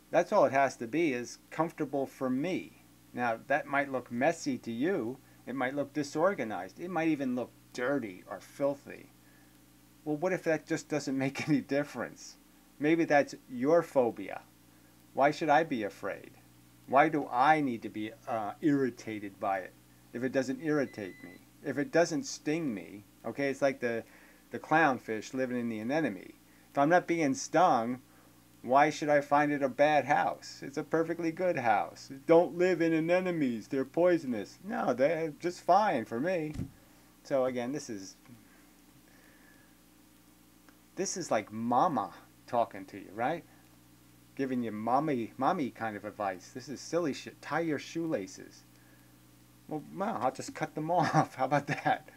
That's all it has to be, is comfortable for me. Now, that might look messy to you. It might look disorganized. It might even look dirty or filthy. Well, what if that just doesn't make any difference? Maybe that's your phobia. Why should I be afraid? Why do I need to be irritated by it if it doesn't irritate me? If it doesn't sting me, okay, it's like the clownfish living in the anemone. If I'm not being stung, Why should I find it a bad house? It's a perfectly good house. Don't live in anemones. They're poisonous. No, they're just fine for me. So again, this is like mama talking to you, right? Giving you mommy kind of advice. This is silly shit. Tie your shoelaces. Well, I'll just cut them off. How about that?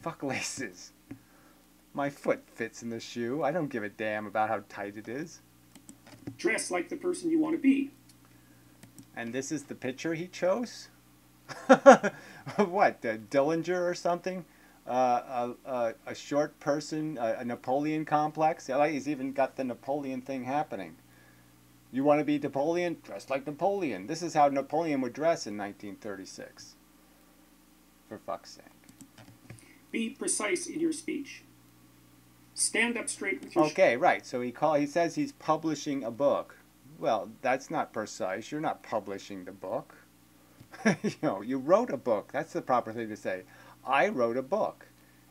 Fuck laces. My foot fits in the shoe. I don't give a damn about how tight it is. Dress like the person you want to be. And this is the picture he chose? What, Dillinger or something? A short person, a Napoleon complex? He's even got the Napoleon thing happening. You want to be Napoleon? Dress like Napoleon. This is how Napoleon would dress in 1936. For fuck's sake. Be precise in your speech. Stand up straight with your... Okay, right. So he says he's publishing a book. Well, that's not precise. You're not publishing the book. You wrote a book. That's the proper thing to say. I wrote a book.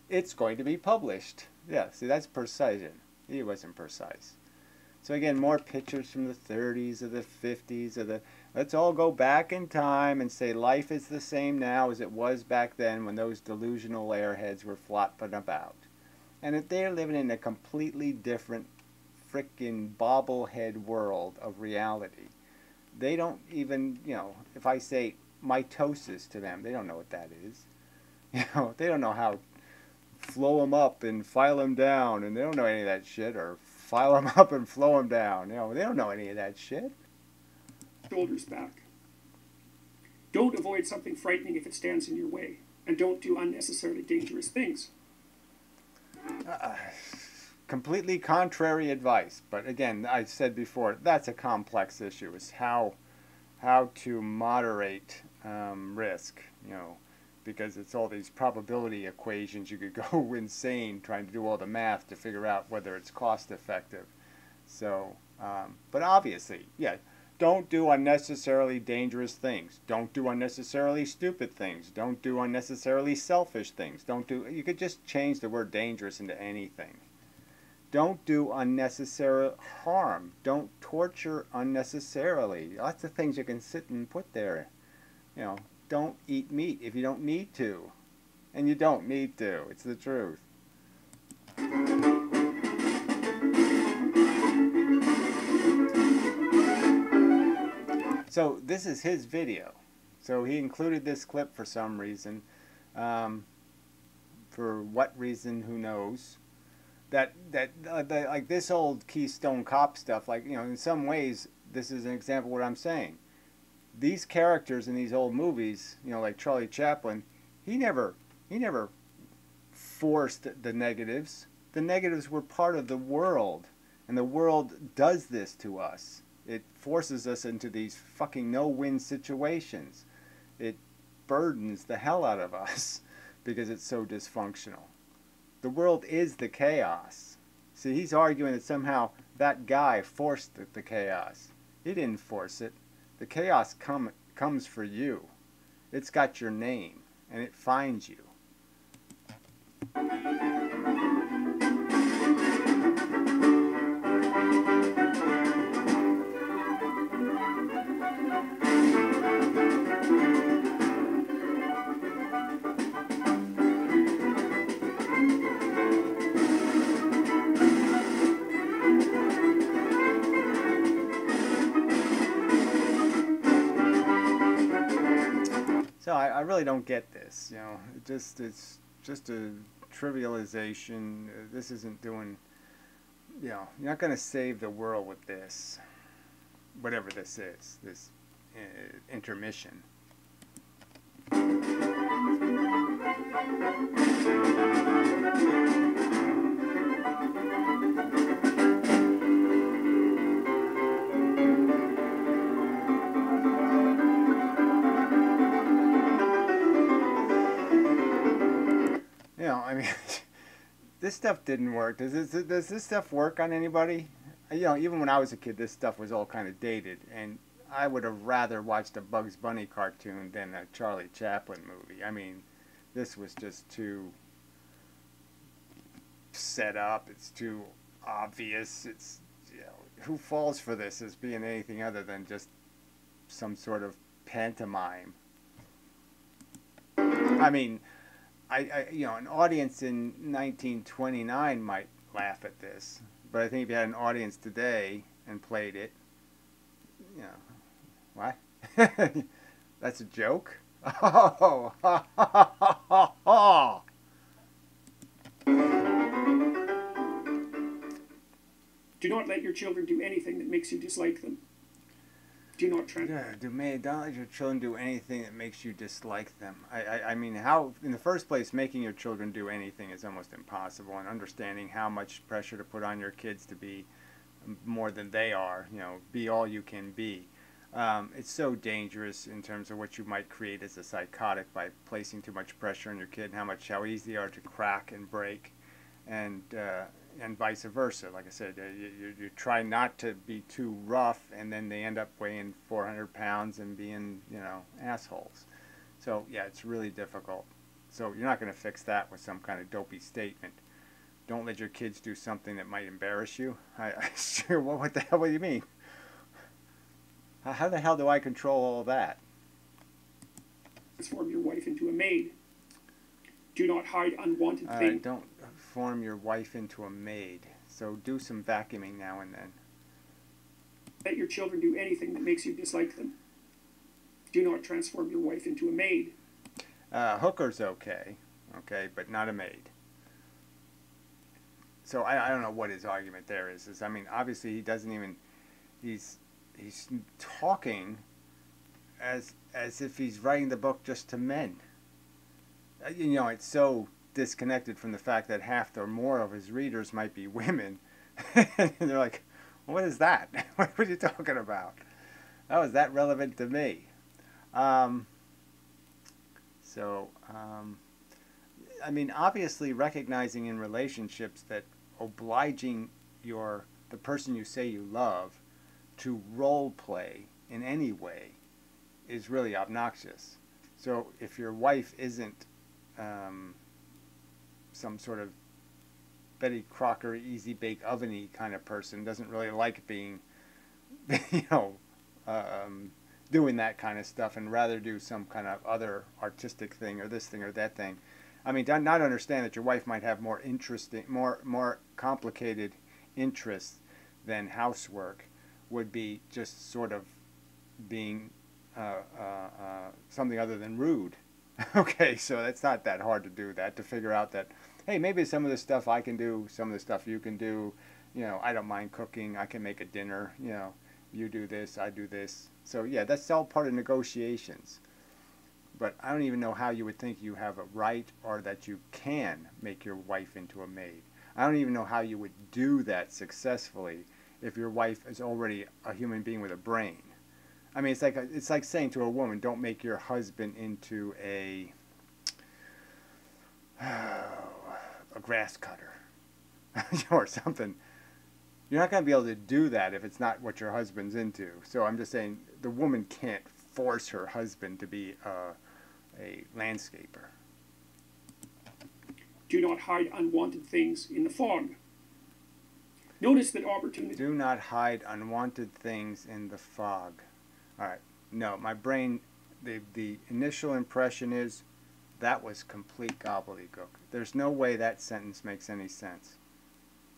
It's going to be published. Yeah, see, that's precision. He wasn't precise. So again, more pictures from the 30s or the 50s or the... Let's all go back in time and say life is the same now as it was back then when those delusional airheads were flopping about. And if they're living in a completely different frickin' bobblehead world of reality, they don't even, if I say mitosis to them, they don't know what that is. They don't know how flow them up and file them down, and they don't know any of that shit, or file them up and flow them down. They don't know any of that shit. Shoulders back. Don't avoid something frightening if it stands in your way, and don't do unnecessarily dangerous things. Completely contrary advice, but again, I said before, that's a complex issue, is how to moderate risk, because it's all these probability equations. You could go insane trying to do all the math to figure out whether it's cost effective. So, but obviously, yeah, don't do unnecessarily dangerous things. Don't do unnecessarily stupid things. Don't do unnecessarily selfish things. You could just change the word dangerous into anything. Don't do unnecessary harm. Don't torture unnecessarily. Lots of things you can sit and put there. Don't eat meat if you don't need to. And you don't need to. It's the truth. So this is his video. So he included this clip for some reason. For what reason, who knows. Like this old Keystone Cop stuff, in some ways, this is an example of what I'm saying. These characters in these old movies, like Charlie Chaplin, he never forced the negatives. The negatives were part of the world, and the world does this to us. It forces us into these fucking no-win situations. It burdens the hell out of us because it's so dysfunctional. The world is the chaos. See, he's arguing that somehow that guy forced the chaos. He didn't force it. The chaos comes for you. It's got your name, and it finds you. So I really don't get this, it's just a trivialization. This isn't doing, you're not going to save the world with this, whatever this is, this intermission. I mean, this stuff didn't work. Does this stuff work on anybody? Even when I was a kid, this stuff was all kind of dated, and I would have rather watched a Bugs Bunny cartoon than a Charlie Chaplin movie. I mean, this was just too set up. It's too obvious. It's, who falls for this as being anything other than just some sort of pantomime? I mean, you know, an audience in 1929 might laugh at this, but I think if you had an audience today and played it, you know, what? That's a joke? Oh, ha, ha, ha, ha, ha. Do not let your children do anything that makes you dislike them. Do not try. Don't let your children do anything that makes you dislike them. I mean, how, in the first place, making your children do anything is almost impossible, and understanding how much pressure to put on your kids to be more than they are, you know, be all you can be. It's so dangerous in terms of what you might create as a psychotic by placing too much pressure on your kid, and how easy they are to crack and break, and vice versa. Like I said, you try not to be too rough, and then they end up weighing 400 pounds and being, you know, assholes. So yeah, it's really difficult. So you're not going to fix that with some kind of dopey statement. Don't let your kids do something that might embarrass you. What the hell do you mean? How the hell do I control all that? Transform your wife into a maid. Do not hide unwanted things. Don't form your wife into a maid. So do some vacuuming now and then. Let your children do anything that makes you dislike them. Do not transform your wife into a maid. Hooker's okay, but not a maid. So I don't know what his argument there is. I mean, obviously he doesn't even, he's talking as if he's writing the book just to men. You know, it's so disconnected from the fact that half or more of his readers might be women. And they're like, what is that? What are you talking about? How is that relevant to me? I mean, obviously recognizing in relationships that obliging the person you say you love to role play in any way is really obnoxious. So if your wife isn't some sort of Betty Crocker easy bake oveny kind of person, doesn't really like being, you know, doing that kind of stuff, and rather do some kind of other artistic thing or this thing or that thing. I mean, not understand that your wife might have more interesting, more complicated interests than housework would be just sort of being something other than rude. Okay, so it's not that hard to do that, to figure out that, hey, maybe some of the stuff I can do, some of the stuff you can do. You know, I don't mind cooking. I can make a dinner. You know, you do this, I do this. So yeah, that's all part of negotiations. But I don't even know how you would think you have a right or that you can make your wife into a maid. I don't even know how you would do that successfully if your wife is already a human being with a brain. I mean, it's like saying to a woman, don't make your husband into a grass cutter or something. You're not going to be able to do that if it's not what your husband's into. So I'm just saying the woman can't force her husband to be a landscaper. Do not hide unwanted things in the fog. Notice that opportunity. Do not hide unwanted things in the fog. All right. No, my brain, the initial impression is that was complete gobbledygook. There's no way that sentence makes any sense.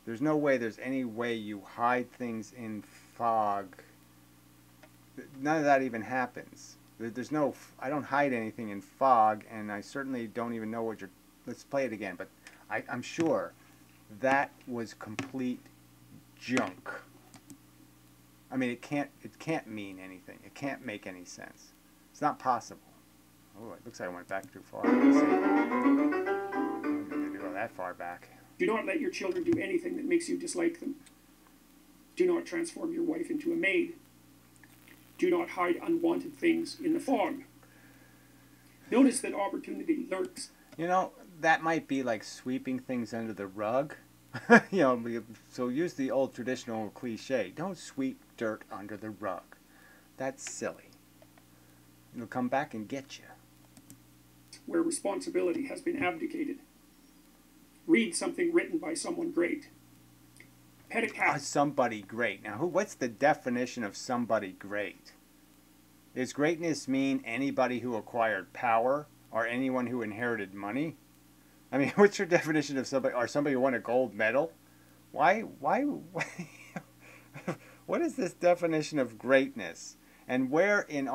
There's no way there's any way you hide things in fog. None of that even happens. There's no, I don't hide anything in fog, and I certainly don't even know what you're, let's play it again, but I'm sure that was complete junk. I mean, it can't mean anything. It can't make any sense. It's not possible. Oh, it looks like I went back too far. Let's see. I didn't need to go that far back. Do not let your children do anything that makes you dislike them. Do not transform your wife into a maid. Do not hide unwanted things in the fog. Notice that opportunity lurks. You know, that might be like sweeping things under the rug. You know, so use the old traditional cliche. Don't sweep dirt under the rug. That's silly. It'll come back and get you. Where responsibility has been abdicated. Read something written by someone great. pet a cat. Somebody great. Now, what's the definition of somebody great? Does greatness mean anybody who acquired power or anyone who inherited money? I mean, what's your definition of somebody, or somebody who won a gold medal? Why what is this definition of greatness? And where in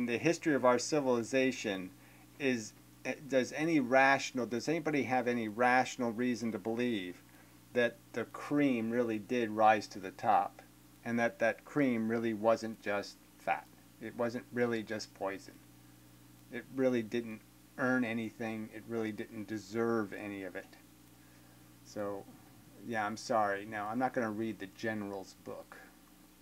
the history of our civilization does anybody have any rational reason to believe that the cream really did rise to the top, and that cream really wasn't just fat? It wasn't really just poison. It really didn't earn anything. It really didn't deserve any of it. So, yeah, I'm sorry. Now, I'm not going to read the general's book,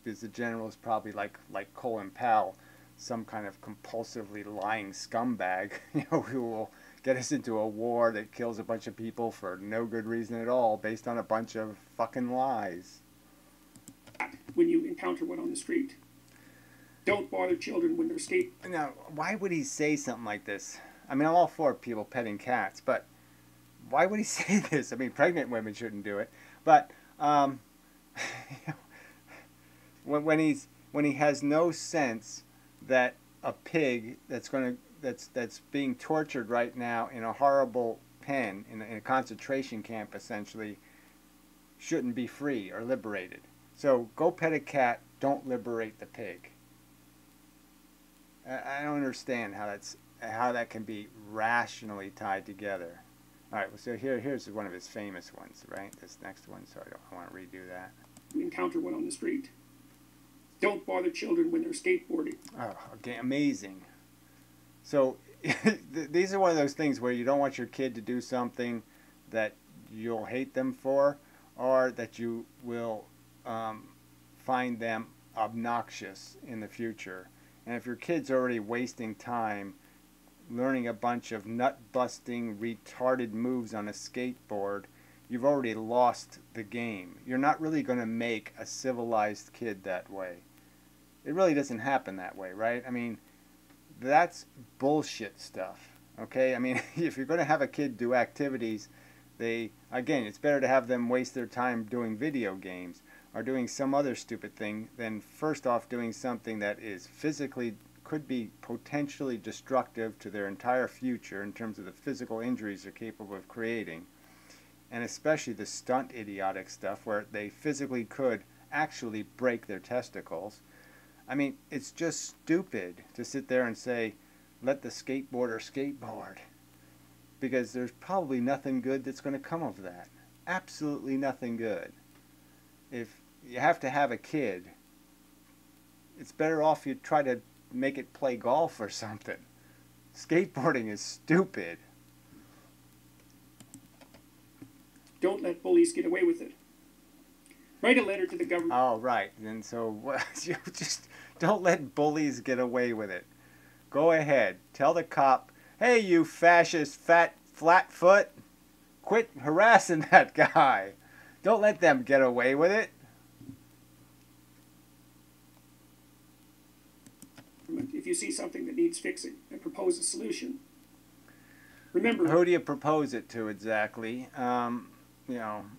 because the general is probably like Colin Powell, some kind of compulsively lying scumbag, who will get us into a war that kills a bunch of people for no good reason at all, based on a bunch of fucking lies. When you encounter one on the street, don't bother children when they're skateboarding. Now, why would he say something like this? I mean, I'm all for people petting cats, but why would he say this? I mean, pregnant women shouldn't do it, but when he has no sense that a pig that's being tortured right now in a horrible pen in a concentration camp essentially shouldn't be free or liberated. So go pet a cat. Don't liberate the pig. I don't understand how that can be rationally tied together. All right, well, so here's one of his famous ones, right? This next one, so I want to redo that. You encounter one on the street, don't bother children when they're skateboarding. Oh, okay, amazing. So these are one of those things where you don't want your kid to do something that you'll hate them for, or that you will find them obnoxious in the future. And if your kid's already wasting time learning a bunch of nut-busting, retarded moves on a skateboard, you've already lost the game. You're not really going to make a civilized kid that way. It really doesn't happen that way, right? I mean, that's bullshit stuff, okay? I mean, if you're going to have a kid do activities, again, it's better to have them waste their time doing video games or doing some other stupid thing than first off doing something that is physically, could be potentially destructive to their entire future in terms of the physical injuries they're capable of creating. And especially the stunt idiotic stuff where they physically could actually break their testicles. I mean, it's just stupid to sit there and say, let the skateboarder skateboard. Because there's probably nothing good that's going to come of that. Absolutely nothing good. If you have to have a kid, it's better off you try to make it play golf or something. Skateboarding is stupid. Don't let bullies get away with it. Write a letter to the government. Oh, right. And so you just don't let bullies get away with it. Go ahead. Tell the cop, hey, you fascist fat flatfoot, quit harassing that guy. Don't let them get away with it. If you see something that needs fixing and propose a solution, remember... Who do you propose it to exactly?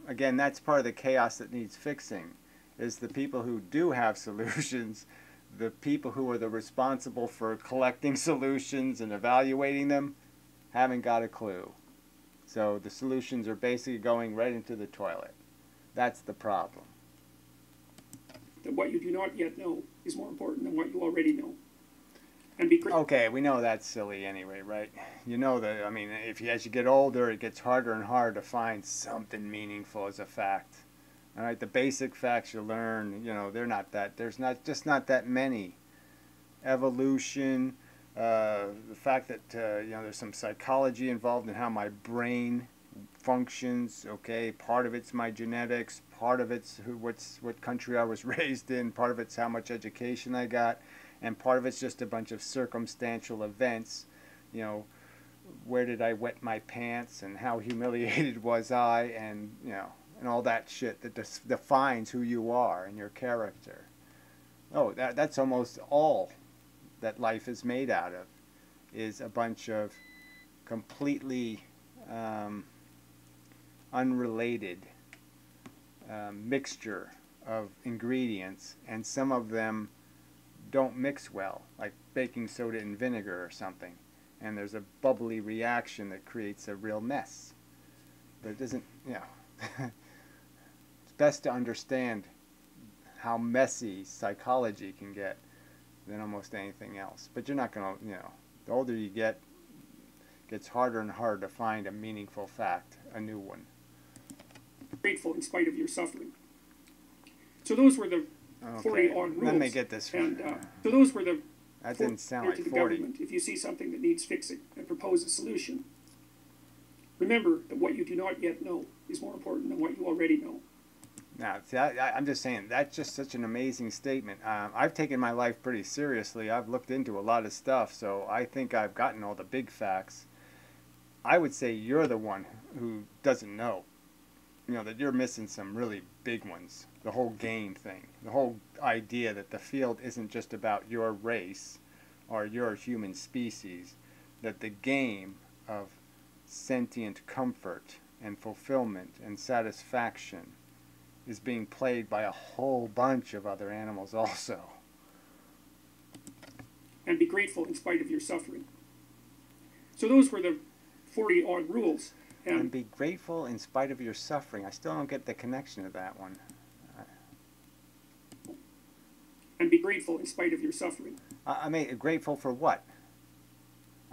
Again, that's part of the chaos that needs fixing, is the people who do have solutions, the people who are the responsible for collecting solutions and evaluating them, haven't got a clue. So the solutions are basically going right into the toilet. That's the problem. That what you do not yet know is more important than what you already know. And be okay, we know that's silly anyway, right? You know that, I mean, as you get older, it gets harder and harder to find something meaningful as a fact. All right, the basic facts you learn, they're not that, there's just not that many. Evolution, the fact that, there's some psychology involved in how my brain functions, okay? Part of it's my genetics, part of it's what country I was raised in, part of it's how much education I got, and part of it's just a bunch of circumstantial events, where did I wet my pants and how humiliated was I, and, and all that shit that defines who you are and your character. Oh, that's almost all that life is made out of, is a bunch of completely unrelated mixture of ingredients, and some of them don't mix well, like baking soda and vinegar or something, and there's a bubbly reaction that creates a real mess. But it doesn't, you know, it's best to understand how messy psychology can get than almost anything else. But you're not going to, you know, the older you get, it gets harder and harder to find a meaningful fact, a new one. Grateful in spite of your suffering. So those were the 40-odd rules. Let me get this. And so those were the. That didn't sound like to the 40. government. If you see something that needs fixing and propose a solution, remember that what you do not yet know is more important than what you already know. Now, see, I'm just saying, that's just such an amazing statement. I've taken my life pretty seriously. I've looked into a lot of stuff, so I think I've gotten all the big facts. I would say you're the one who doesn't know. You know, that you're missing some really big ones. The whole game thing. The whole idea that the field isn't just about your race or your human species. That the game of sentient comfort and fulfillment and satisfaction is being played by a whole bunch of other animals also. And be grateful in spite of your suffering. So those were the 40-odd rules. And be grateful in spite of your suffering. I still don't get the connection to that one. And be grateful in spite of your suffering. I mean, grateful for what?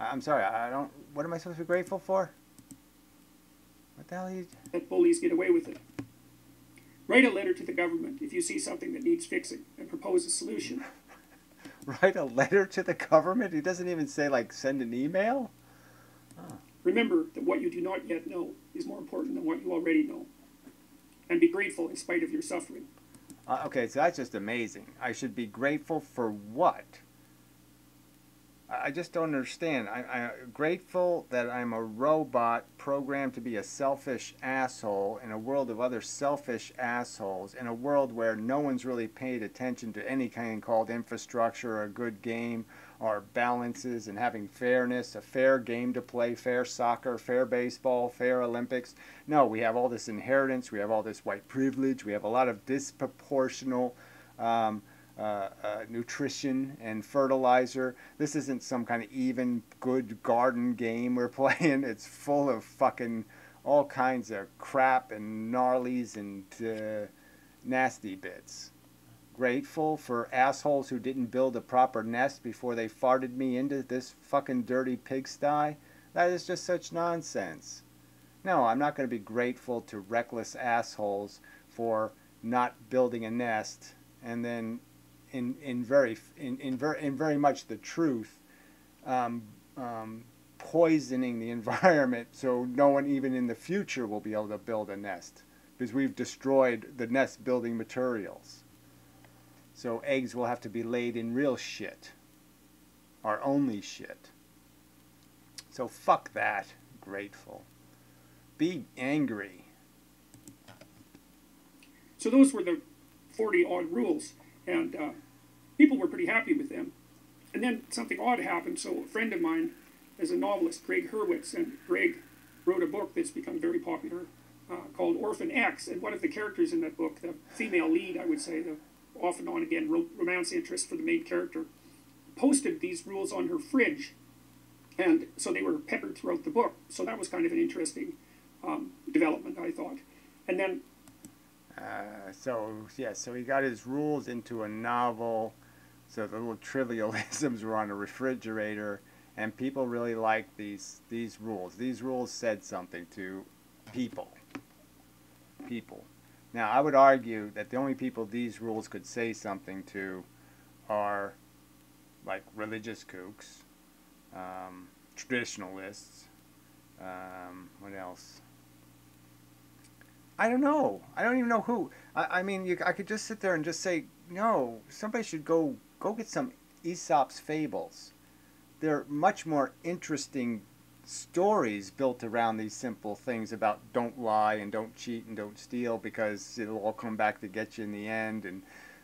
I'm sorry, I don't... What am I supposed to be grateful for? What the hell are you... Let bullies get away with it. Write a letter to the government if you see something that needs fixing and propose a solution. Write a letter to the government? He doesn't even say, like, send an email? Oh. Remember that what you do not yet know is more important than what you already know. And be grateful in spite of your suffering. Okay, so that's just amazing. I should be grateful for what? I just don't understand. I'm grateful that I'm a robot programmed to be a selfish asshole in a world of other selfish assholes, in a world where no one's really paid attention to any kind called infrastructure or a good game or balances and having fairness, a fair game to play, fair soccer, fair baseball, fair Olympics. No, we have all this inheritance, we have all this white privilege, we have a lot of disproportional nutrition and fertilizer. This isn't some kind of even good garden game we're playing. It's full of fucking all kinds of crap and gnarlies and nasty bits. Grateful for assholes who didn't build a proper nest before they farted me into this fucking dirty pigsty. That is just such nonsense. No, I'm not going to be grateful to reckless assholes for not building a nest and then in very much the truth, poisoning the environment so no one even in the future will be able to build a nest because we've destroyed the nest building materials. So eggs will have to be laid in real shit, or only shit. So fuck that, grateful. Be angry. So those were the 40-odd rules. And people were pretty happy with them. And then something odd happened. So a friend of mine is a novelist, Greg Hurwitz, and Greg wrote a book that's become very popular called Orphan X. And one of the characters in that book, the female lead, I would say, the off and on again romance interest for the main character, posted these rules on her fridge. And so they were peppered throughout the book. So that was kind of an interesting development, I thought. And then so he got his rules into a novel, so the little trivialisms were on a refrigerator, and people really liked these rules. These rules said something to people. Now, I would argue that the only people these rules could say something to are, like, religious kooks, traditionalists, what else? I don't know. I don't even know who. I mean, I could just sit there and just say, no, somebody should go get some Aesop's Fables. They're much more interesting stories built around these simple things about don't lie and don't cheat and don't steal because it'll all come back to get you in the end. And,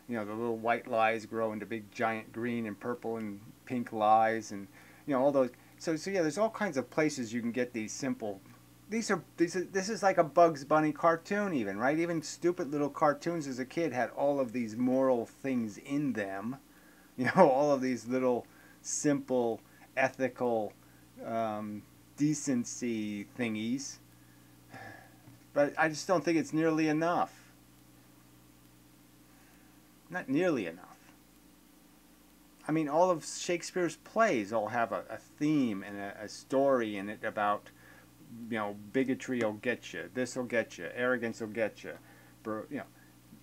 you know, the little white lies grow into big giant green and purple and pink lies and, you know, all those. So yeah, there's all kinds of places you can get these simple this is like a Bugs Bunny cartoon even, right? Even stupid little cartoons as a kid had all of these moral things in them. You know, all of these little simple ethical decency thingies. But I just don't think it's nearly enough. Not nearly enough. I mean, all of Shakespeare's plays all have a theme and a story in it about, you know, bigotry will get you, this will get you, arrogance will get you. You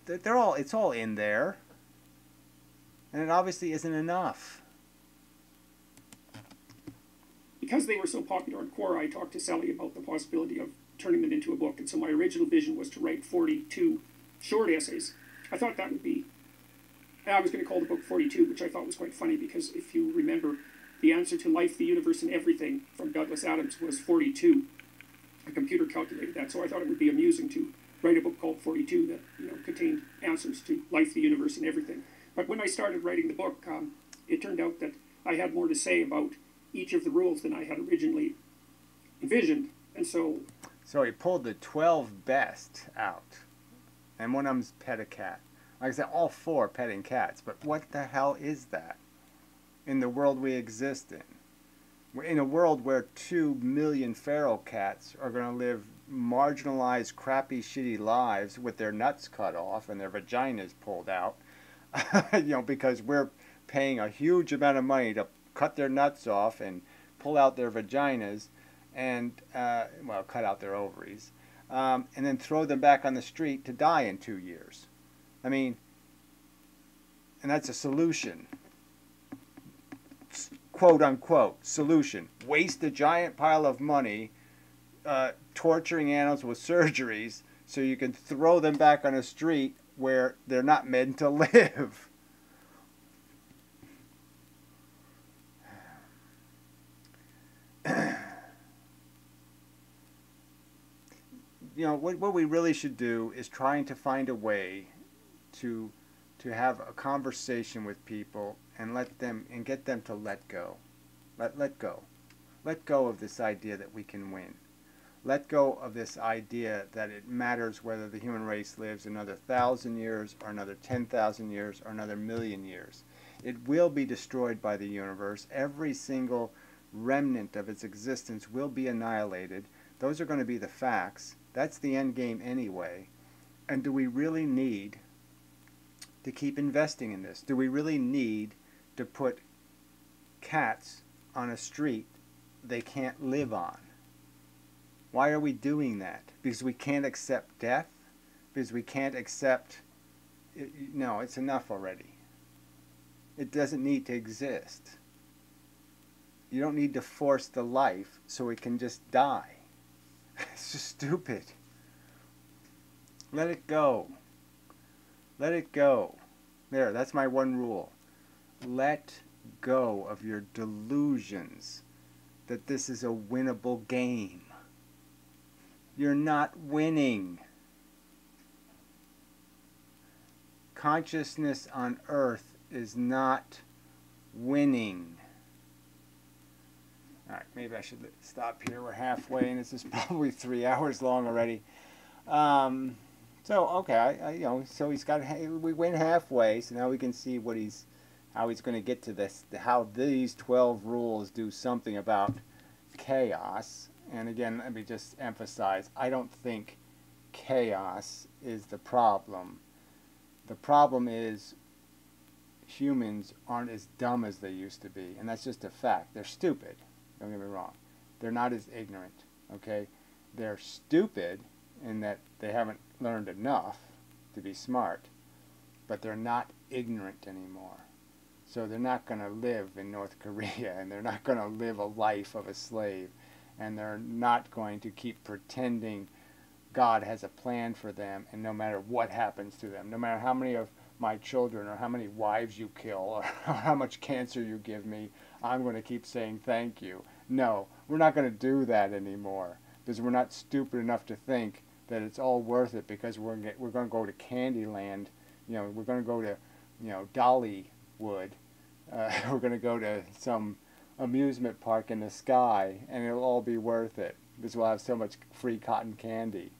know, it's all in there. And it obviously isn't enough. Because they were so popular on Quora, I talked to Sally about the possibility of turning them into a book. And so my original vision was to write 42 short essays. I thought that would be, I was going to call the book 42, which I thought was quite funny because if you remember, the answer to life, the universe, and everything from Douglas Adams was 42. A computer calculated that, so I thought it would be amusing to write a book called 42 that, you know, contained answers to life, the universe, and everything. But when I started writing the book, it turned out that I had more to say about each of the rules than I had originally envisioned, and so... So he pulled the 12 best out, and one of them's pet a cat. Like I said, all 4 petting cats, but what the hell is that in the world we exist in? We're in a world where 2 million feral cats are going to live marginalized, crappy, shitty lives with their nuts cut off and their vaginas pulled out, you know, because we're paying a huge amount of money to cut their nuts off and pull out their vaginas and, well, cut out their ovaries, and then throw them back on the street to die in 2 years. I mean, and that's a solution. Quote unquote solution. Waste a giant pile of money torturing animals with surgeries so you can throw them back on a street where they're not meant to live. You know, what we really should do is trying to find a way to have a conversation with people and let them and get them to let go. Let go. Let go of this idea that we can win. Let go of this idea that it matters whether the human race lives another 1,000 years or another 10,000 years or another million years. It will be destroyed by the universe. Every single remnant of its existence will be annihilated. Those are going to be the facts. That's the end game anyway. And do we really need to keep investing in this? Do we really need to put cats on a street they can't live on? Why are we doing that? Because we can't accept death? Because we can't accept... No, it's enough already. It doesn't need to exist. You don't need to force the life so it can just die. It's just stupid. Let it go. Let it go. There, that's my one rule. Let go of your delusions that this is a winnable game. You're not winning. Consciousness on Earth is not winning. Alright, maybe I should stop here. We're halfway, and this is probably 3 hours long already. So okay, you know, so he's got. We went halfway, so now we can see how he's going to get to this. How these 12 rules do something about chaos. And again, let me just emphasize: I don't think chaos is the problem. The problem is humans aren't as dumb as they used to be, and that's just a fact. They're stupid. Don't get me wrong. They're not as ignorant, okay? They're stupid in that they haven't learned enough to be smart, but they're not ignorant anymore. So they're not going to live in North Korea, and they're not going to live a life of a slave, and they're not going to keep pretending God has a plan for them, and no matter what happens to them, no matter how many of my children or how many wives you kill or how much cancer you give me, I'm going to keep saying thank you. No, we're not going to do that anymore because we're not stupid enough to think that it's all worth it because we're going to go to Candyland. You know, we're going to go to, you know, Dollywood. We're going to go to some amusement park in the sky and it'll all be worth it. because we'll have so much free cotton candy.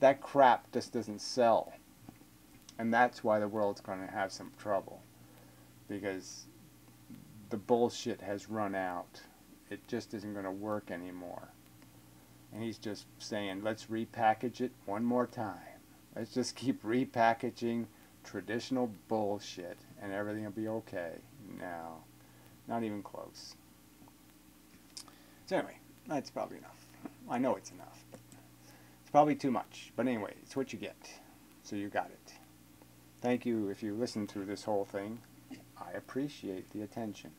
That crap just doesn't sell. And that's why the world's going to have some trouble. Because the bullshit has run out. It just isn't going to work anymore. And he's just saying, let's repackage it one more time. Let's just keep repackaging traditional bullshit and everything will be okay. No, not even close. So anyway, that's probably enough. I know it's enough, but it's probably too much. But anyway, it's what you get. So you got it. Thank you if you listened through this whole thing. I appreciate the attention.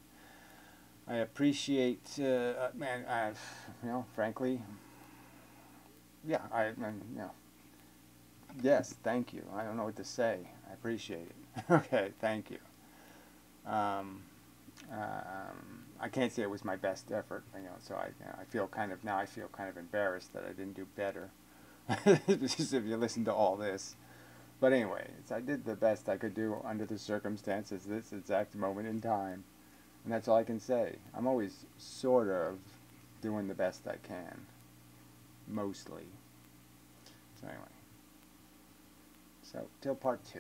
I appreciate, frankly, yeah, yes, thank you. I don't know what to say. I appreciate it. Okay, thank you. I can't say it was my best effort, so I feel kind of embarrassed that I didn't do better. Just if you listen to all this. But anyway, I did the best I could do under the circumstances this exact moment in time. And that's all I can say. I'm always sort of doing the best I can. Mostly. So anyway. So, till part 2.